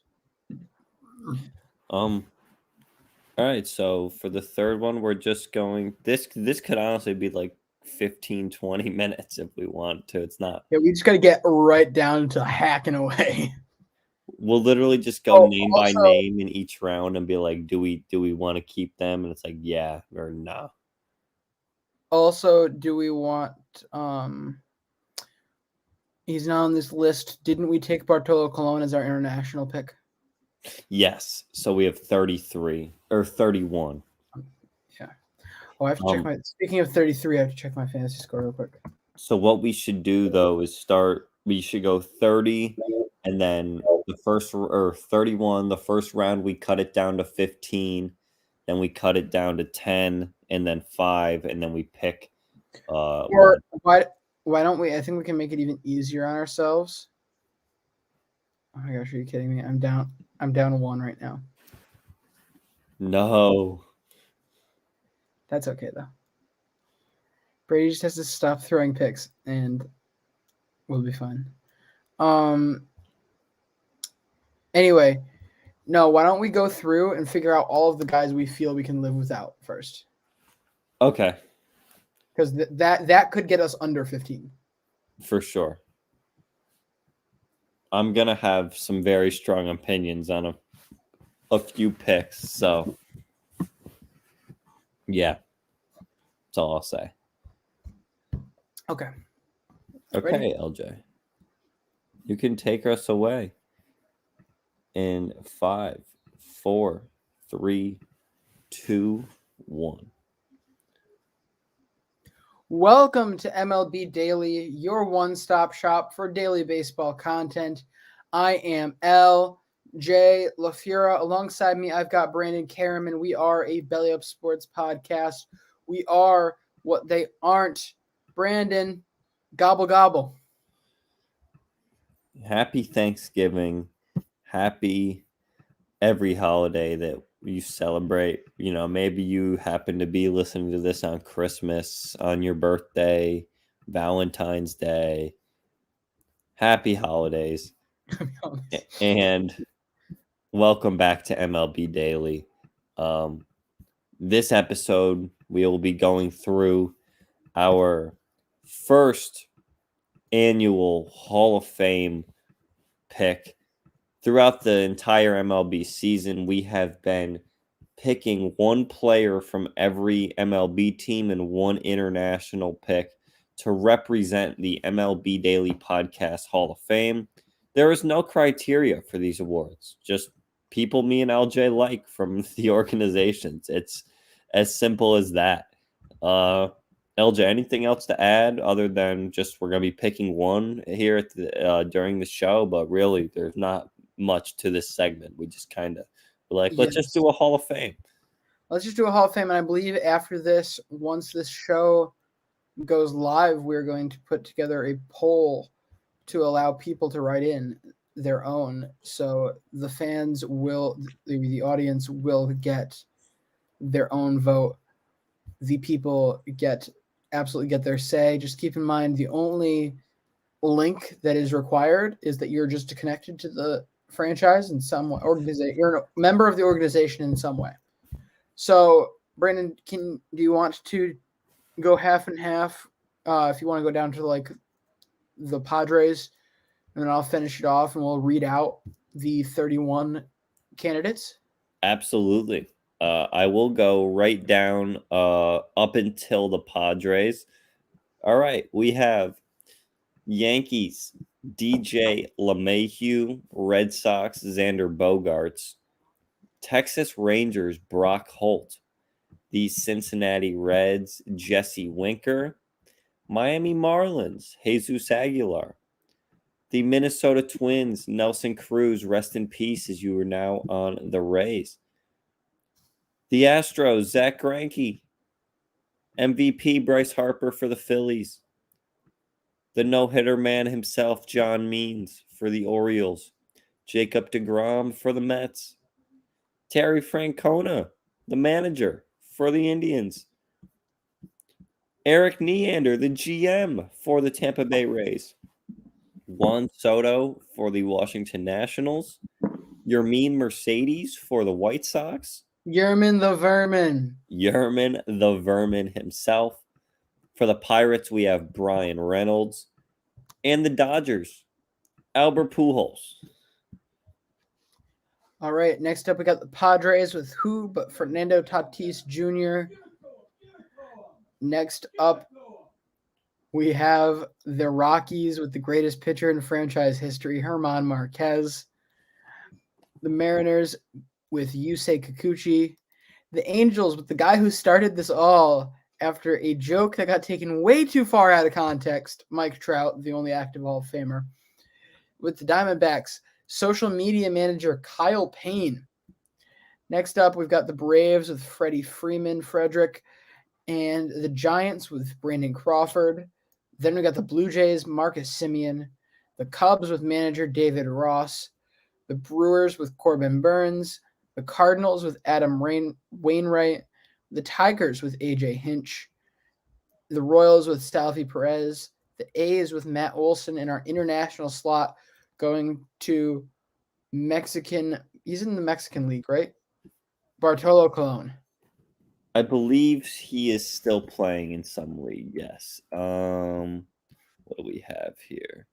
S2: All right, so for the third one, we're just going this could honestly be like 15-20 minutes if we want to. It's not.
S1: Yeah, we just got to get right down to hacking away.
S2: We'll literally just go name by
S1: also-
S2: name in each round and be like, do we want to keep them? And it's like, yeah or no.
S1: Also, do we want he's not on this list. Didn't we take Bartolo Colon as our international pick?
S2: Yes. So we have 33 or 31.
S1: Oh, I have to check my speaking of 33, I have to check my fantasy score real quick.
S2: So what we should do though is we should go 30 and then the first or 31, the first round we cut it down to 15, then we cut it down to 10 and then 5 and then we pick
S1: Or why don't we? I think we can make it even easier on ourselves. Oh my gosh, are you kidding me? I'm down 1 right now.
S2: No.
S1: That's okay though. Brady just has to stop throwing picks and we'll be fine. Anyway, no, why don't we go through and figure out all of the guys we feel we can live without first?
S2: Okay.
S1: Because that could get us under 15.
S2: For sure. I'm going to have some very strong opinions on a few picks, so yeah. That's all I'll say.
S1: Okay.
S2: Okay,
S1: Ready?
S2: LJ. You can take us away in 5, 4, 3, 2, 1.
S1: Welcome to MLB Daily, your one-stop shop for daily baseball content. I am LJ LaFura. Alongside me, I've got Brandon Karaman. We are a Belly Up Sports podcast. We are what they aren't. Brandon, gobble gobble.
S2: Happy Thanksgiving. Happy every holiday that you celebrate. You know, maybe you happen to be listening to this on Christmas, on your birthday, Valentine's Day. Happy holidays.
S1: to be honest.
S2: And welcome back to MLB Daily. This episode, we will be going through our first annual Hall of Fame pick. Throughout the entire MLB season, we have been picking one player from every MLB team and one international pick to represent the MLB Daily Podcast Hall of Fame. There is no criteria for these awards, just people me and LJ like from the organizations. It's as simple as that. LJ, anything else to add other than just we're going to be picking one here at during the show, but really there's not much to this segment. We just kind of like, let's just do a Hall of Fame.
S1: Let's just do a Hall of Fame. And I believe after this, once this show goes live, we're going to put together a poll to allow people to write in their own. So the fans will, the audience will get their own vote. The people absolutely get their say. Just keep in mind, the only link that is required is that you're just connected to the franchise in some way, you're a member of the organization in some way. So, Brandon, do you want to go half and half? If you want to go down to like the Padres, and then I'll finish it off, and we'll read out the 31 candidates.
S2: Absolutely. I will go right down up until the Padres. All right, we have Yankees, DJ LeMahieu, Red Sox, Xander Bogaerts, Texas Rangers, Brock Holt, the Cincinnati Reds, Jesse Winker, Miami Marlins, Jesus Aguilar, the Minnesota Twins, Nelson Cruz, rest in peace as you are now on the Rays. The Astros, Zach Greinke, MVP Bryce Harper for the Phillies. The no-hitter man himself, John Means, for the Orioles. Jacob deGrom for the Mets. Terry Francona, the manager, for the Indians. Eric Neander, the GM, for the Tampa Bay Rays. Juan Soto for the Washington Nationals. Yermin Mercedes for the White Sox.
S1: Yermin the Vermin.
S2: Yermin the Vermin himself. For the Pirates, we have Brian Reynolds. And the Dodgers, Albert Pujols.
S1: All right, next up we got the Padres with who but Fernando Tatis Jr. Next up, we have the Rockies with the greatest pitcher in franchise history, German Marquez. The Mariners with Yusei Kikuchi. The Angels with the guy who started this all after a joke that got taken way too far out of context, Mike Trout, the only active Hall of Famer. With the Diamondbacks, social media manager Kyle Payne. Next up, we've got the Braves with Freddie Freeman, Frederick, and the Giants with Brandon Crawford. Then we got the Blue Jays, Marcus Semien, the Cubs with manager David Ross, the Brewers with Corbin Burns, the Cardinals with Adam Wainwright, the Tigers with AJ Hinch, the Royals with Salvi Perez, the A's with Matt Olson, and our international slot going to Mexican. He's in the Mexican League, right? Bartolo Colon.
S2: I believe he is still playing in some league, yes. What do we have here?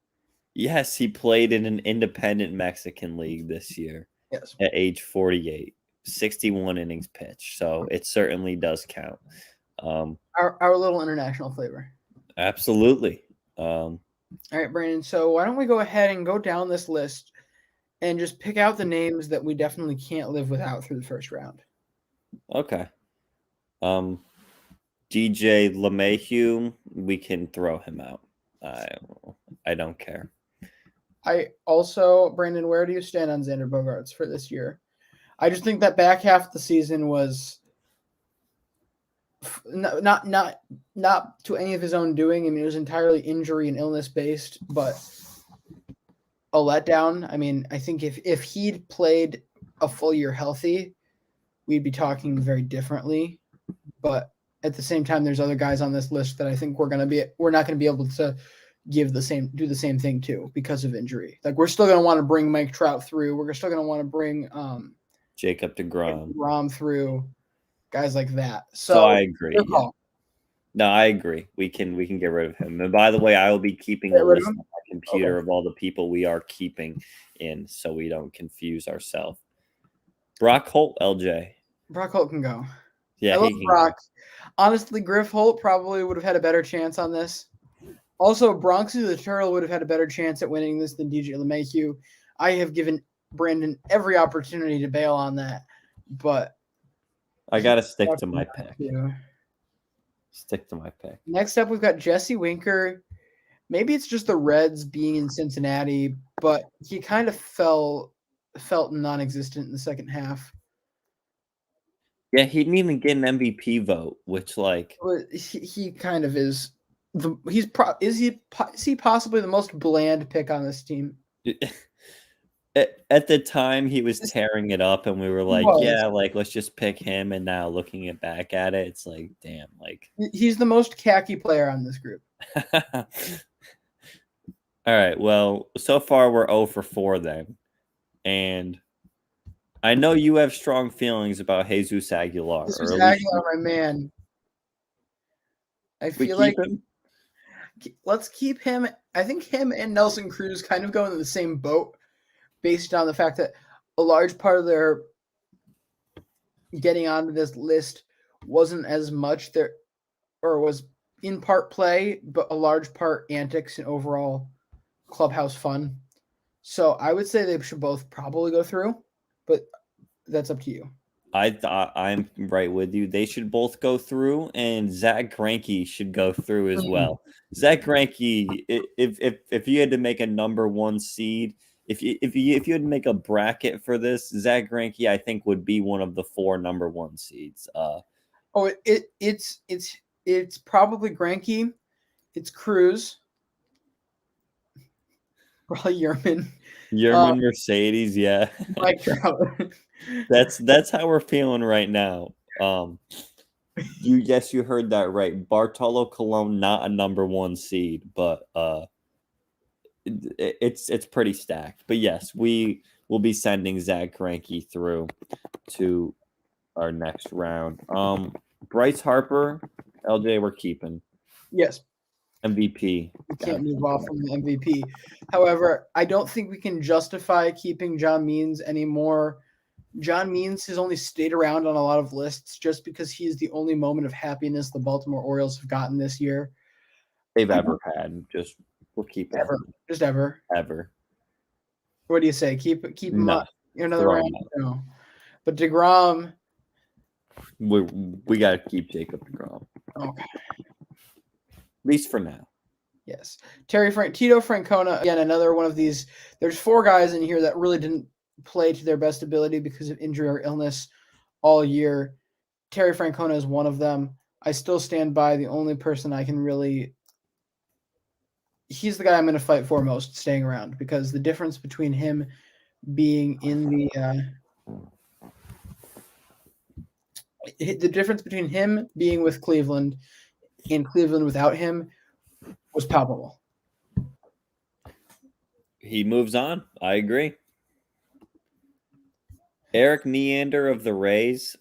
S2: Yes, he played in an independent Mexican league this year.
S1: Yes.
S2: At age 48, 61 innings pitched. So it certainly does count.
S1: Our little international flavor.
S2: Absolutely.
S1: All right, Brandon. So why don't we go ahead and go down this list and just pick out the names that we definitely can't live without through the first round.
S2: Okay. DJ LeMahieu, we can throw him out. I don't care.
S1: I also, Brandon, where do you stand on Xander Bogaerts for this year? I just think that back half of the season was not to any of his own doing. I mean, it was entirely injury and illness based, but a letdown. I mean, I think if he'd played a full year healthy, we'd be talking very differently. But at the same time, there's other guys on this list that I think we're not going to be able to do the same thing too because of injury. Like we're still going to want to bring Mike Trout through. We're still going to want to bring
S2: Jacob deGrom.
S1: Rom through, guys like that.
S2: So I agree.
S1: Good
S2: Yeah.
S1: call.
S2: No, I agree. We can get rid of him. And by the way, I will be keeping a list on my computer of all the people we are keeping in, so we don't confuse ourselves. Brock Holt, LJ.
S1: Brock Holt can go.
S2: Yeah,
S1: I love
S2: he can
S1: Brock. Honestly, Griff Holt probably would have had a better chance on this. Also, Bronxy the Turtle would have had a better chance at winning this than DJ LeMahieu. I have given Brandon every opportunity to bail on that, but
S2: I gotta stick to my pick.
S1: Yeah.
S2: Stick to my pick.
S1: Next up, we've got Jesse Winker. Maybe it's just the Reds being in Cincinnati, but he kind of felt non-existent in the second half.
S2: Yeah, he didn't even get an MVP vote, which like
S1: But he kind of is. Is he possibly the most bland pick on this team?
S2: at the time he was tearing it up, and we were like,
S1: was.
S2: yeah, like let's just pick him. And now looking it back at it, it's like, damn, like
S1: He's the most khaki player on this group.
S2: all right. Well, so far we're 0 for 4 then, and I know you have strong feelings about Jesus Aguilar.
S1: Jesus Aguilar, my man. I feel like let's keep him. I think him and Nelson Cruz kind of go in the same boat based on the fact that a large part of their getting onto this list wasn't as much there, or was in part play, but a large part antics and overall clubhouse fun. So I would say they should both probably go through, but that's up to you.
S2: I'm right with you. They should both go through, and Zach Greinke should go through as well. Zach Greinke, if you had to make a number 1 seed, if you had to make a bracket for this, Zach Greinke I think would be one of the 4 number 1 seeds.
S1: It's probably Greinke, it's Cruz, probably Yerman,
S2: Mercedes, yeah.
S1: Mike Trout.
S2: That's how we're feeling right now. You heard that right. Bartolo Colon not a number 1 seed, but it's pretty stacked. But yes, we will be sending Zach Greinke through to our next round. Bryce Harper, LJ, we're keeping.
S1: Yes.
S2: MVP.
S1: We can't move off from the MVP. However, I don't think we can justify keeping John Means anymore. John Means has only stayed around on a lot of lists just because he is the only moment of happiness the Baltimore Orioles have gotten this year.
S2: They've ever had. We'll keep it.
S1: Ever. What do you say? Keep him up another round? No. But DeGrom.
S2: We got to keep Jacob DeGrom.
S1: Okay.
S2: At least for now.
S1: Yes. Tito Francona, again, another one of these. There's 4 guys in here that really didn't play to their best ability because of injury or illness all year. Terry Francona is one of them. I still stand by the only person I can really – he's the guy I'm going to fight for most staying around, because the difference between him being in the difference between him being with Cleveland and Cleveland without him was palpable.
S2: He moves on. I agree. Eric Neander of the Rays.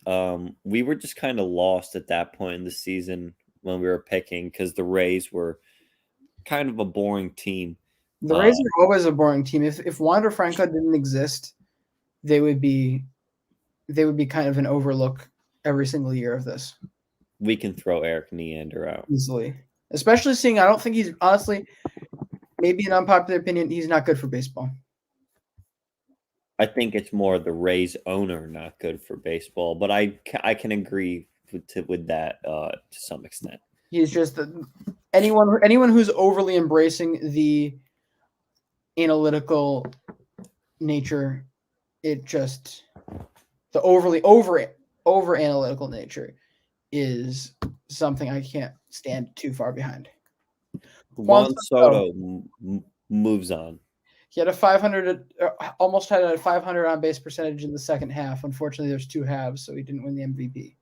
S2: We were just kind of lost at that point in the season when we were picking, because the Rays were kind of a boring team.
S1: The Rays are always a boring team. If Wander Franco didn't exist, they would be kind of an overlook every single year of this.
S2: We can throw Eric Neander out
S1: easily, especially seeing I don't think he's, honestly, maybe an unpopular opinion, he's not good for baseball.
S2: I think it's more the Rays owner not good for baseball, but I can agree with that to some extent.
S1: He's just anyone who's overly embracing the analytical nature, the overly over analytical nature is something I can't stand too far behind.
S2: Juan Soto moves on.
S1: He had a 500, almost had a 500 on base percentage in the second half. Unfortunately, there's 2 halves, so he didn't win the MVP.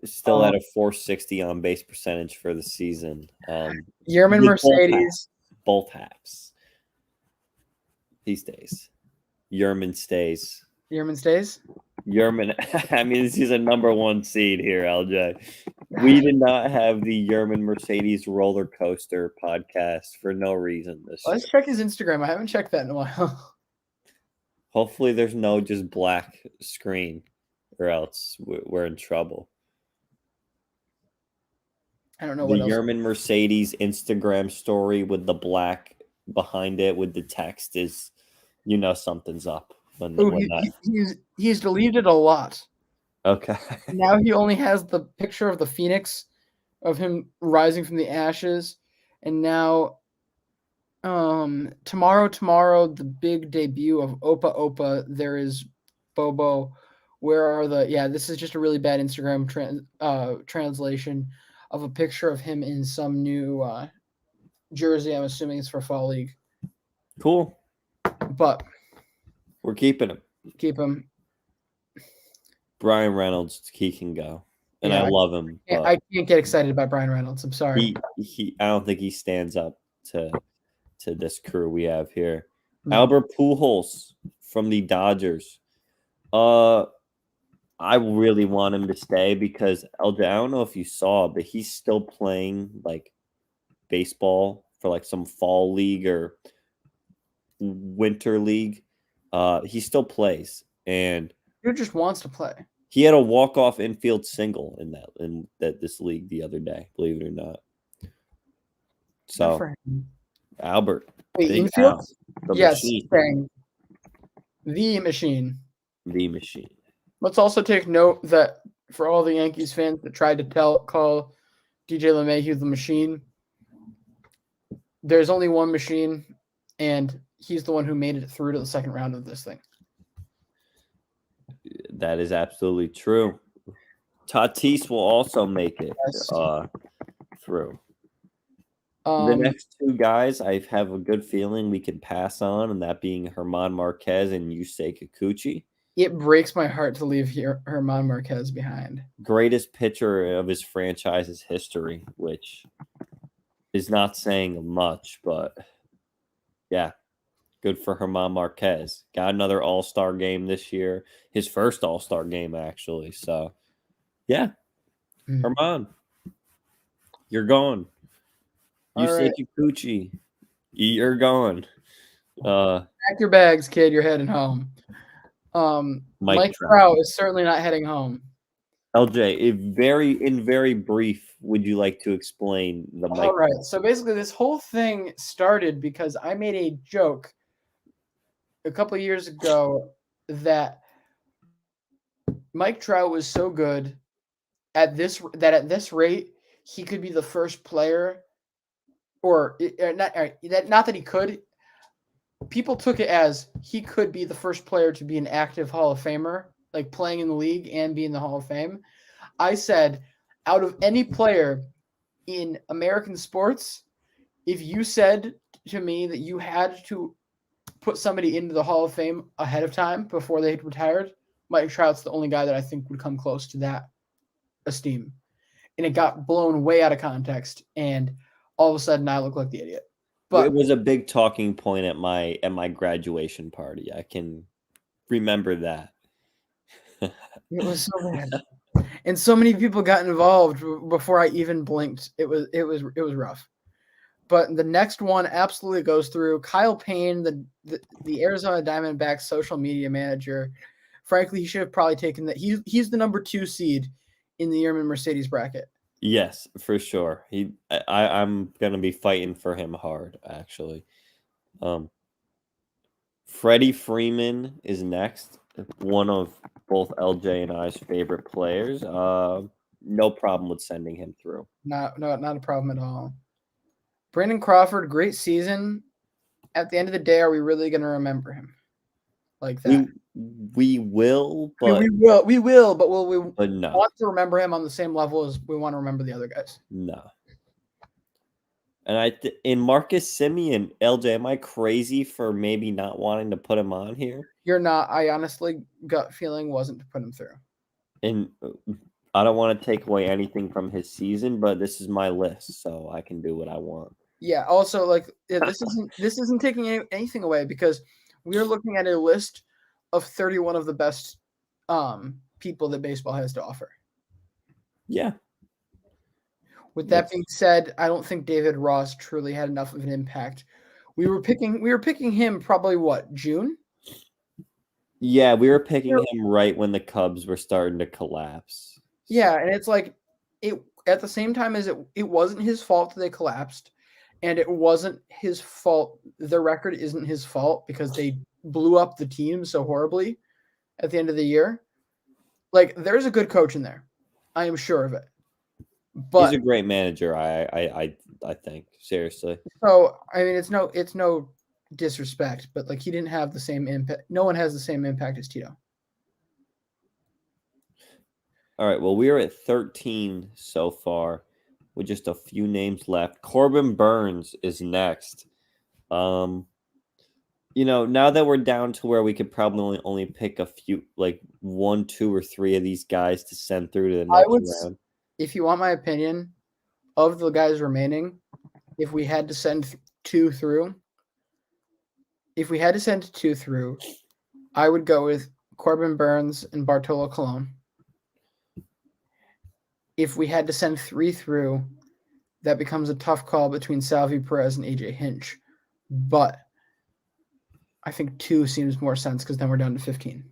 S2: Still at a 460 on base percentage for the season.
S1: Yerman Mercedes.
S2: both halves. He stays. Yerman stays.
S1: Yerman stays.
S2: Yerman, I mean, he's a number 1 seed here, LJ. We did not have the Yerman Mercedes roller coaster podcast for no reason this year.
S1: Let's check his Instagram. I haven't checked that in a while.
S2: Hopefully, there's no just black screen, or else we're in trouble.
S1: I don't know
S2: The
S1: what else.
S2: Yerman Mercedes Instagram story with the black behind it with the text is, something's up.
S1: Ooh, he's deleted a lot.
S2: Okay.
S1: Now he only has the picture of the phoenix, of him rising from the ashes, and now, tomorrow, the big debut of Opa Opa. There is Bobo. Where are the? Yeah, this is just a really bad Instagram translation of a picture of him in some new jersey. I'm assuming it's for Fall League.
S2: Cool.
S1: But
S2: we're keeping him.
S1: Keep him.
S2: Brian Reynolds, he can go, and
S1: Yeah,
S2: I love him.
S1: I can't get excited about Brian Reynolds. I'm sorry.
S2: I don't think he stands up to this crew we have here.
S1: No.
S2: Albert Pujols from the Dodgers. I really want him to stay because LJ, I don't know if you saw, but he's still playing like baseball for like some fall league or winter league. He still plays, and
S1: He just wants to play.
S2: he had a walk-off infield single in this league the other day, believe it or not.
S1: Good
S2: So
S1: for him.
S2: Albert,
S1: Wait,
S2: Big
S1: infield?
S2: Al, the
S1: Yes,
S2: machine,
S1: saying the machine.
S2: the machine.
S1: Let's also take note that for all the Yankees fans that tried to call DJ LeMahieu the machine, there's only one machine, and he's the one who made it through to the second round of this thing.
S2: That is absolutely true. Tatis will also make it
S1: Yes.
S2: through. The
S1: Um,
S2: next 2 guys, I have a good feeling we can pass on, and that being Herman Marquez and Yusei Kikuchi.
S1: it breaks my heart to leave Herman Marquez behind.
S2: Greatest pitcher of his franchise's history, which is not saying much, but yeah, good for Herman Marquez. Got another All-Star game this year, his first All-Star game actually. So, yeah, Herman, you're gone.
S1: All
S2: Yusei
S1: right.
S2: Kikuchi, you're gone.
S1: Pack your bags, kid. You're heading home. Mike Trout is certainly not heading home.
S2: LJ, in very brief, would you like to explain the Mike?
S1: All right. So basically, this whole thing started because I made a joke a couple of years ago that Mike Trout was so good at this rate he could be the first player, or not that he could. People took it as he could be the first player to be an active Hall of Famer, like playing in the league and be in the Hall of Fame. I said, out of any player in American sports, if you said to me that you had to put somebody into the Hall of Fame ahead of time before they had retired, Mike Trout's the only guy that I think would come close to that esteem. And it got blown way out of context, and all of a sudden I look like the idiot. But
S2: it was a big talking point at my graduation party. I can remember that.
S1: It was so bad, and so many people got involved before I even blinked. It was rough. But the next one absolutely goes through Kyle Payne, the Arizona Diamondbacks social media manager. Frankly, he should have probably taken that. He's the number 2 seed in the Yerman Mercedes bracket.
S2: Yes, for sure. I'm gonna be fighting for him hard, actually. Freddie Freeman is next. One of both LJ and I's favorite players. No problem with sending him through.
S1: Not a problem at all. Brandon Crawford, great season. At the end of the day, are we really going to remember him like that?
S2: We will, but
S1: we will, but will we
S2: no.
S1: want to remember him on the same level as we want to remember the other guys?
S2: No. And in Marcus Semien, LJ, am I crazy for maybe not wanting to put him on here?
S1: You're not. I honestly, gut feeling wasn't to put him through.
S2: And I don't want to take away anything from his season, but this is my list, so I can do what I want.
S1: Yeah. Also, like this isn't taking anything away because we are looking at a list of 31 of the best people that baseball has to offer.
S2: Yeah.
S1: With that
S2: That's-
S1: being said, I don't think David Ross truly had enough of an impact. We were picking him probably what, June?
S2: Yeah, we were picking him right when the Cubs were starting to collapse.
S1: Yeah, and it's like it at the same time as it wasn't his fault that they collapsed, and it wasn't his fault. The record isn't his fault because they blew up the team so horribly at the end of the year. Like there's a good coach in there. I am sure of it. But
S2: He's a great manager, I think. Seriously.
S1: so I mean it's no disrespect, but like he didn't have the same impact. No one has the same impact as Tito.
S2: All right. Well, we are at 13 so far with just a few names left. Corbin Burns is next. Now that we're down to where we could probably only pick a few, like 1, 2, or 3 of these guys to send through to the next round.
S1: If you want my opinion of the guys remaining, if we had to send 2 through, I would go with Corbin Burns and Bartolo Colon. If we had to send 3 through, that becomes a tough call between Salvi Perez and AJ Hinch. But I think 2 seems more sense because then we're down to 15.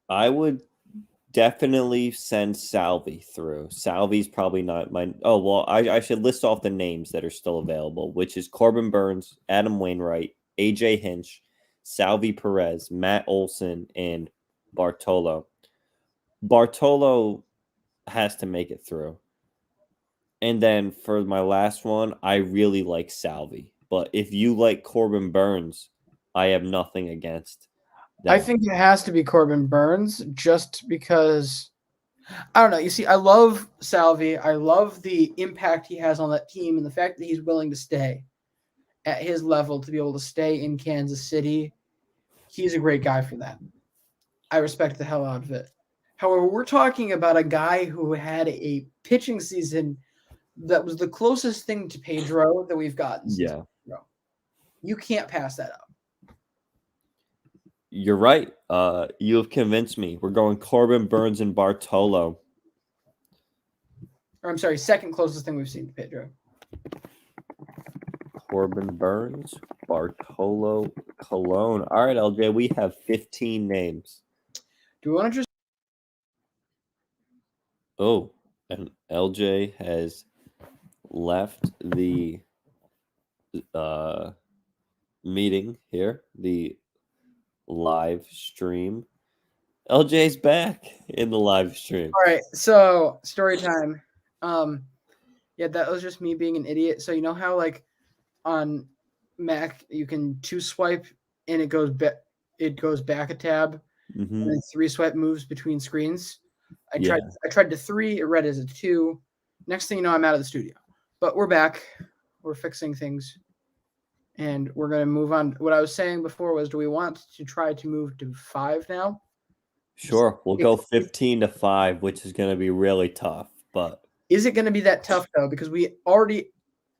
S2: I would definitely send Salvi through. Salvi's probably not my. Oh, well, I should list off the names that are still available, which is Corbin Burns, Adam Wainwright, AJ Hinch, Salvi Perez, Matt Olson, and Bartolo. Bartolo has to make it through. And then for my last one, I really like Salvi. But if you like Corbin Burns, I have nothing against that.
S1: I think it has to be Corbin Burns just because I don't know. You see, I love Salvi. I love the impact he has on that team and the fact that he's willing to stay at his level to be able to stay in Kansas City. He's a great guy for that. I respect the hell out of it. However, we're talking about a guy who had a pitching season that was the closest thing to Pedro that we've gotten.
S2: Yeah.
S1: Pedro. You can't pass that up.
S2: You're right. You have convinced me. We're going Corbin Burns and Bartolo.
S1: Or I'm sorry, second closest thing we've seen to Pedro.
S2: Corbin Burns, Bartolo Colon. All right, LJ, we have 15 names.
S1: Do we want to just
S2: Oh, and LJ has left the meeting here, the live stream. LJ's back in the live stream.
S1: All right, so story time. Yeah, that was just me being an idiot. So you know how like on Mac you can 2 swipe and it goes back a tab,
S2: Mhm.
S1: and then 3 swipe moves between screens. I
S2: Yeah.
S1: tried to 3, it read as a 2. Next thing you know, I'm out of the studio. But we're back. We're fixing things. And we're gonna move on. What I was saying before was, do we want to try to move to 5 now?
S2: Sure, we'll go 15 to 5, which is going to be really tough, but
S1: Is it gonna be that tough though? Because we already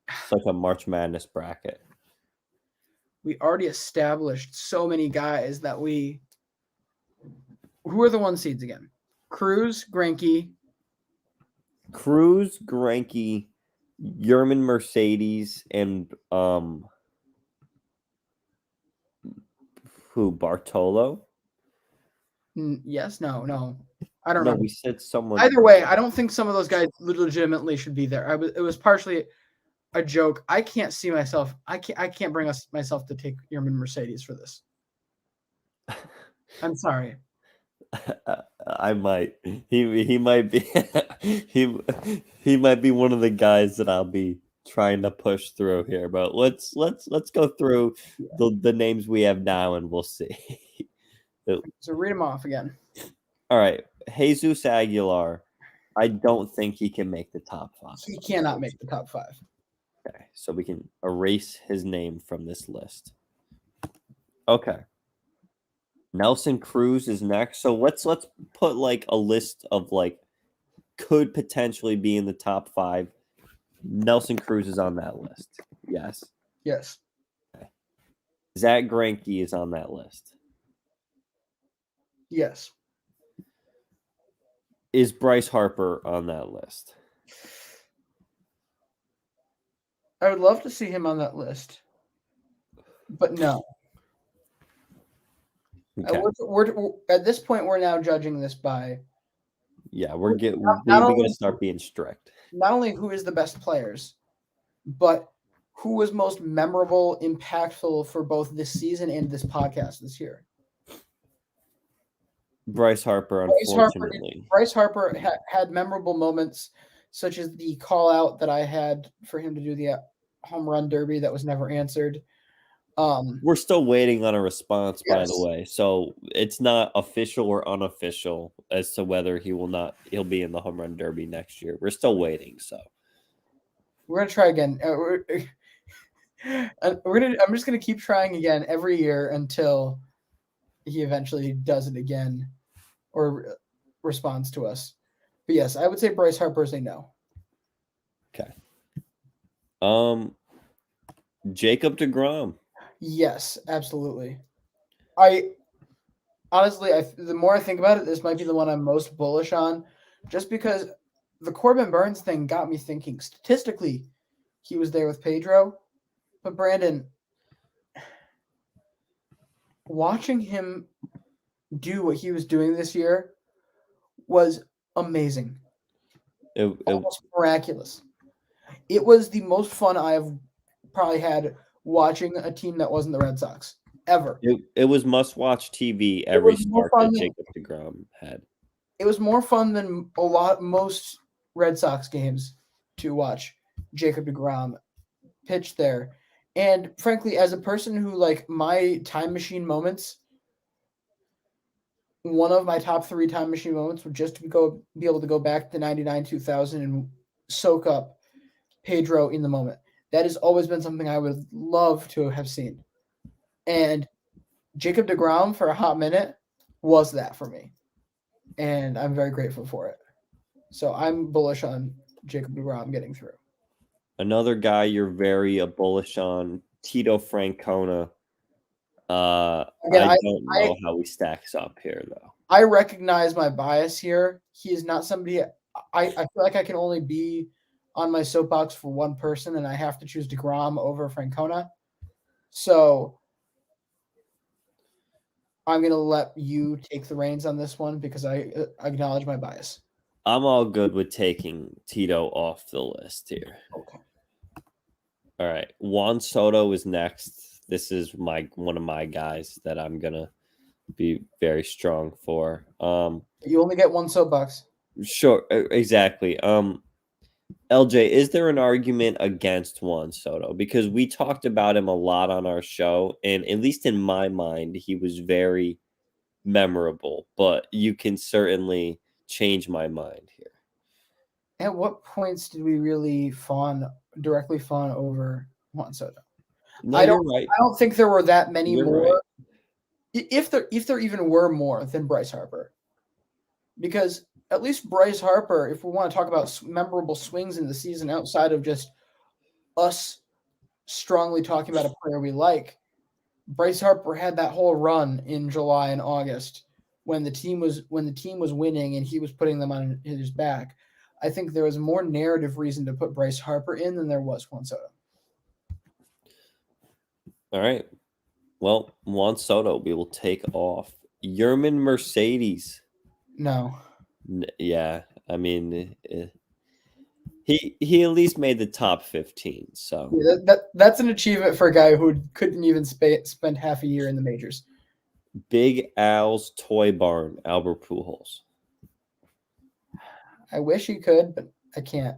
S2: it's like a March Madness bracket.
S1: established so many guys that who are the 1 seeds again? Cruz, Greinke,
S2: Cruz, Greinke, Yerman Mercedes, and who? Bartolo?
S1: yes, no. I don't
S2: No,
S1: know.
S2: we said someone.
S1: Either way, I don't think some of those guys legitimately should be there. It was partially a joke. I can't see myself. I can't bring myself to take Yerman Mercedes for this. I'm sorry.
S2: I might. He might be. he might be one of the guys that I'll be trying to push through here. But let's go through the names we have now, and we'll see.
S1: So read them off again.
S2: All right, Jesus Aguilar. I don't think he can make the top 5.
S1: He cannot make the top 5.
S2: Okay, so we can erase his name from this list. Okay. Nelson Cruz is next. So let's put like a list of like could potentially be in the top 5. Nelson Cruz is on that list. Yes.
S1: Yes.
S2: Zach Greinke is on that list.
S1: Yes.
S2: Is Bryce Harper on that list?
S1: I would love to see him on that list, but no.
S2: Okay.
S1: We're at this point. We're now judging this by
S2: Yeah, we're
S1: not
S2: maybe
S1: only-
S2: going to start being strict.
S1: not only who is the best players, but who was most memorable, impactful for both this season and this podcast this year.
S2: Bryce Harper,
S1: Bryce Harper,
S2: unfortunately.
S1: Bryce Harper had memorable moments, such as the call out that I had for him to do the home run derby that was never answered.
S2: We're still waiting on a response, by the
S1: Yes.
S2: way. So it's not official or unofficial as to whether he'll be in the home run derby next year. We're still waiting. So
S1: We're gonna try again. I'm just gonna keep trying again every year until he eventually does it again or responds to us. But yes, I would say Bryce Harper is a no.
S2: Jacob deGrom.
S1: Yes, absolutely. I honestly, the more I think about it, this might be the one I'm most bullish on, just because the Corbin Burns thing got me thinking. Statistically, he was there with Pedro, but Brandon, watching him do what he was doing this year was amazing, almost miraculous. It was the most fun I have probably had watching a team that wasn't the Red Sox ever.
S2: It was must-watch TV every
S1: was more
S2: start that
S1: fun than-
S2: Jacob deGrom had.
S1: It was more fun than most Red Sox games to watch Jacob deGrom pitch there. And frankly, as a person who like my time machine moments, one of my top 3 time machine moments would just be able to go back to 99, 2000 and soak up Pedro in the moment. That has always been something I would love to have seen. And Jacob deGrom for a hot minute was that for me. And I'm very grateful for it. So I'm bullish on Jacob deGrom getting through.
S2: Another guy you're very bullish on, Tito Francona.
S1: Again,
S2: I don't know how he stacks up here, though.
S1: I recognize my bias here. He is not somebody I feel like I can only be on my soapbox for one person, and I have to choose deGrom over Francona. So I'm going to let you take the reins on this one because I acknowledge my bias.
S2: I'm all good with taking Tito off the list here.
S1: Okay.
S2: All right. Juan Soto is next. This is one of my guys that I'm going to be very strong for.
S1: You only get one soapbox.
S2: Sure, exactly. LJ, is there an argument against Juan Soto? Because we talked about him a lot on our show, and at least in my mind, he was very memorable, but you can certainly change my mind here.
S1: At what points did we really directly fawn over Juan Soto?
S2: No,
S1: you're
S2: right.
S1: I don't think there were that many
S2: You're
S1: more.
S2: right.
S1: If there even were more than Bryce Harper. Because at least Bryce Harper, if we want to talk about memorable swings in the season outside of just us strongly talking about a player we like, Bryce Harper had that whole run in July and August when the team was winning and he was putting them on his back. I think there was more narrative reason to put Bryce Harper in than there was Juan Soto.
S2: All right. Well, Juan Soto, we will take off. Yerman Mercedes.
S1: No.
S2: Yeah, I mean, he at least made the top 15. So
S1: Yeah, that's an achievement for a guy who couldn't even spend half a year in the majors.
S2: Big Al's toy barn, Albert Pujols.
S1: I wish he could, but I can't.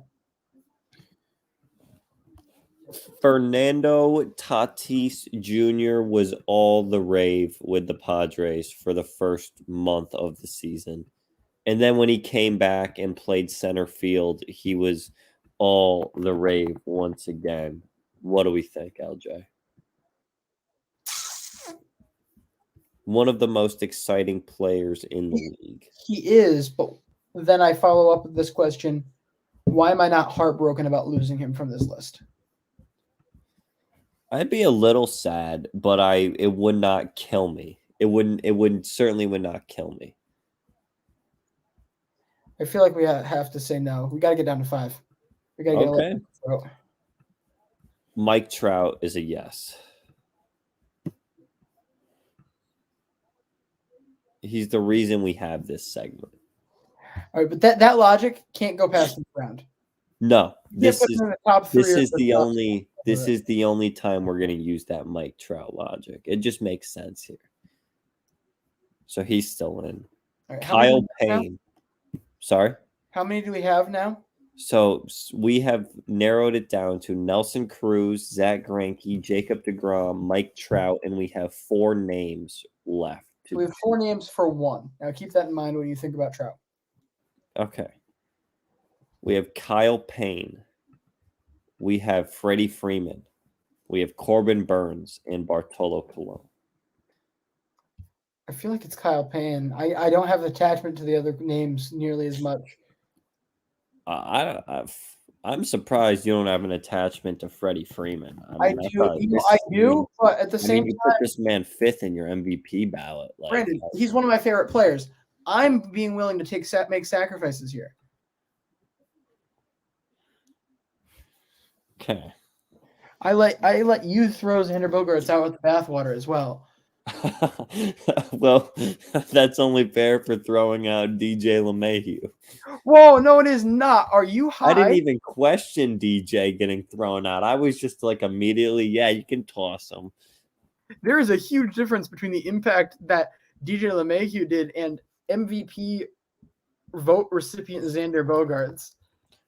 S2: Fernando Tatis Jr. was all the rave with the Padres for the first month of the season. And then when he came back and played center field, he was all the rave once again. What do we think, LJ? One of the most exciting players in the league.
S1: He is, but then I follow up with this question. Why am I not heartbroken about losing him from this list?
S5: I'd be a little sad, but it would not kill me. It certainly would not kill me.
S1: I feel like we have to say no. We got to get down to 5. We got to get
S5: Okay.
S1: a
S5: Mike Trout is a yes. He's the reason we have this segment.
S1: All right, but that logic can't go past this round.
S5: No,
S1: This is the top 3.
S5: this is the only time we're going to use that Mike Trout logic. It just makes sense here. So he's still in.
S1: All right,
S5: Kyle Payne. Sorry?
S1: How many do we have now?
S5: So we have narrowed it down to Nelson Cruz, Zach Greinke, Jacob deGrom, Mike Trout, and we have 4 names left.
S1: So we have 4 names for 1. Now keep that in mind when you think about Trout.
S5: Okay. We have Kyle Payne. We have Freddie Freeman. We have Corbin Burns and Bartolo Colon.
S1: I feel like it's Kyle Payne. I don't have attachment to the other names nearly as much.
S5: I'm surprised you don't have an attachment to Freddie Freeman.
S1: I do, but at the same
S5: you
S1: time,
S5: put this man 5th in your MVP ballot.
S1: Brandon, he's one of my favorite players. I'm being willing to make sacrifices here.
S5: Okay.
S1: I let you throw Xander Bogaerts out with the bathwater as well.
S5: Well, that's only fair for throwing out DJ LeMahieu.
S1: Whoa, no, it is not. Are you high?
S5: I didn't even question DJ getting thrown out. I was just like immediately, yeah, you can toss him.
S1: There is a huge difference between the impact that DJ LeMahieu did and MVP vote recipient Xander Bogaerts.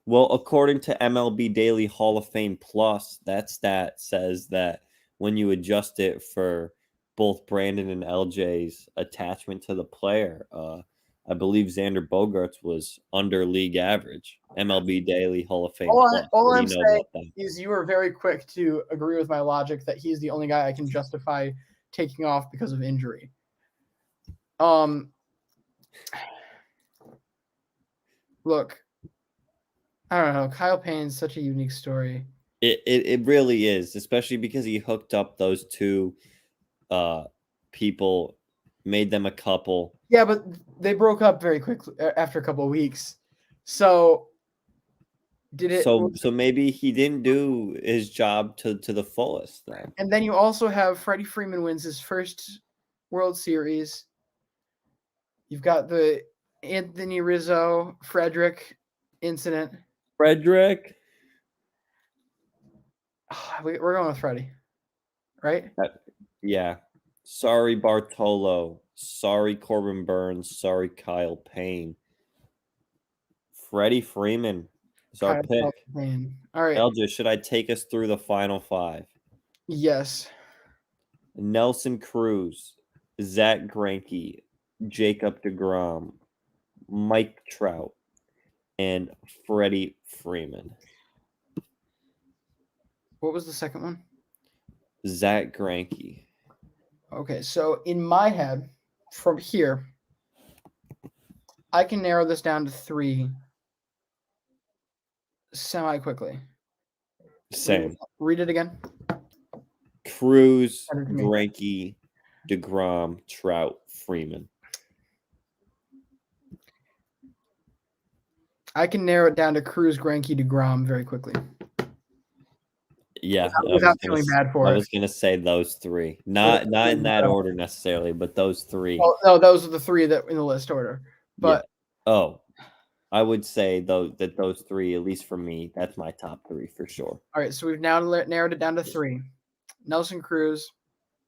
S5: Well, according to MLB Daily Hall of Fame Plus, that stat says that when you adjust it for both Brandon and LJ's attachment to the player, I believe Xander Bogaerts was under league average. MLB Daily Hall of Fame Plus.
S1: All I'm saying is you were very quick to agree with my logic that he's the only guy I can justify taking off because of injury. Look, I don't know. Kyle Payne's such a unique story.
S5: It really is, especially because he hooked up those 2 people, made them a couple.
S1: Yeah, but they broke up very quickly after a couple of weeks. So did it?
S5: So maybe he didn't do his job to the fullest then.
S1: And then you also have Freddie Freeman wins his first World Series. You've got the Anthony Rizzo Frederick incident.
S5: Frederick?
S1: We're going with Freddie, right?
S5: Yeah. Sorry, Bartolo. Sorry, Corbin Burns. Sorry, Kyle Payne. Freddie Freeman is our pick.
S1: Payne. All right.
S5: LJ, should I take us through the final 5?
S1: Yes.
S5: Nelson Cruz, Zach Greinke, Jacob deGrom, Mike Trout, and Freddie Freeman.
S1: What was the second one?
S5: Zach Greinke.
S1: Okay, so in my head, from here, I can narrow this down to 3 semi-quickly.
S5: Same.
S1: Read it again.
S5: Cruz, Greinke, deGrom, Trout, Freeman.
S1: I can narrow it down to Cruz, Greinke, deGrom very quickly.
S5: Yeah,
S1: without feeling bad for it.
S5: I was gonna say those 3, not in that order necessarily, but those 3.
S1: Well, no, those are the 3 that in the list order. But
S5: I would say those 3, at least for me, that's my top 3 for sure.
S1: All right, so we've now narrowed it down to 3: Nelson Cruz,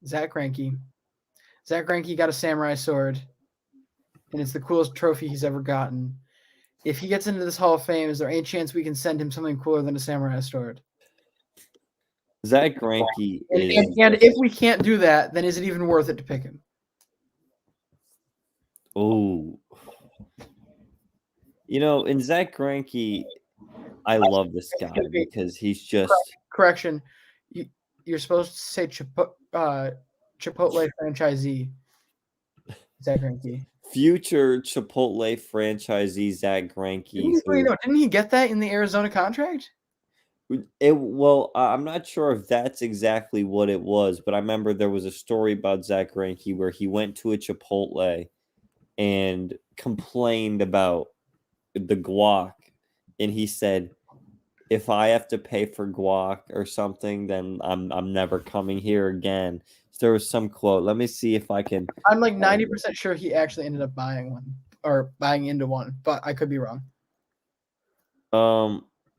S1: Zach Greinke. Zach Greinke got a samurai sword, and it's the coolest trophy he's ever gotten. If he gets into this Hall of Fame, is there any chance we can send him something cooler than a samurai sword?
S5: Zach Greinke
S1: and if we can't do that, then is it even worth it to pick him?
S5: Oh, in Zach Greinke, I love this guy because he's just
S1: correction. You're supposed to say Chipotle franchisee. Zach Greinke.
S5: Future Chipotle franchisee Zach Greinke.
S1: Didn't he get that in the Arizona contract?
S5: I'm not sure if that's exactly what it was, but I remember there was a story about Zach Greinke where he went to a Chipotle and complained about the guac, and he said, "If I have to pay for guac or something, then I'm never coming here again." So there was some quote. Let me see if I can.
S1: I'm like 90% sure he actually ended up buying one or buying into one, but I could be wrong.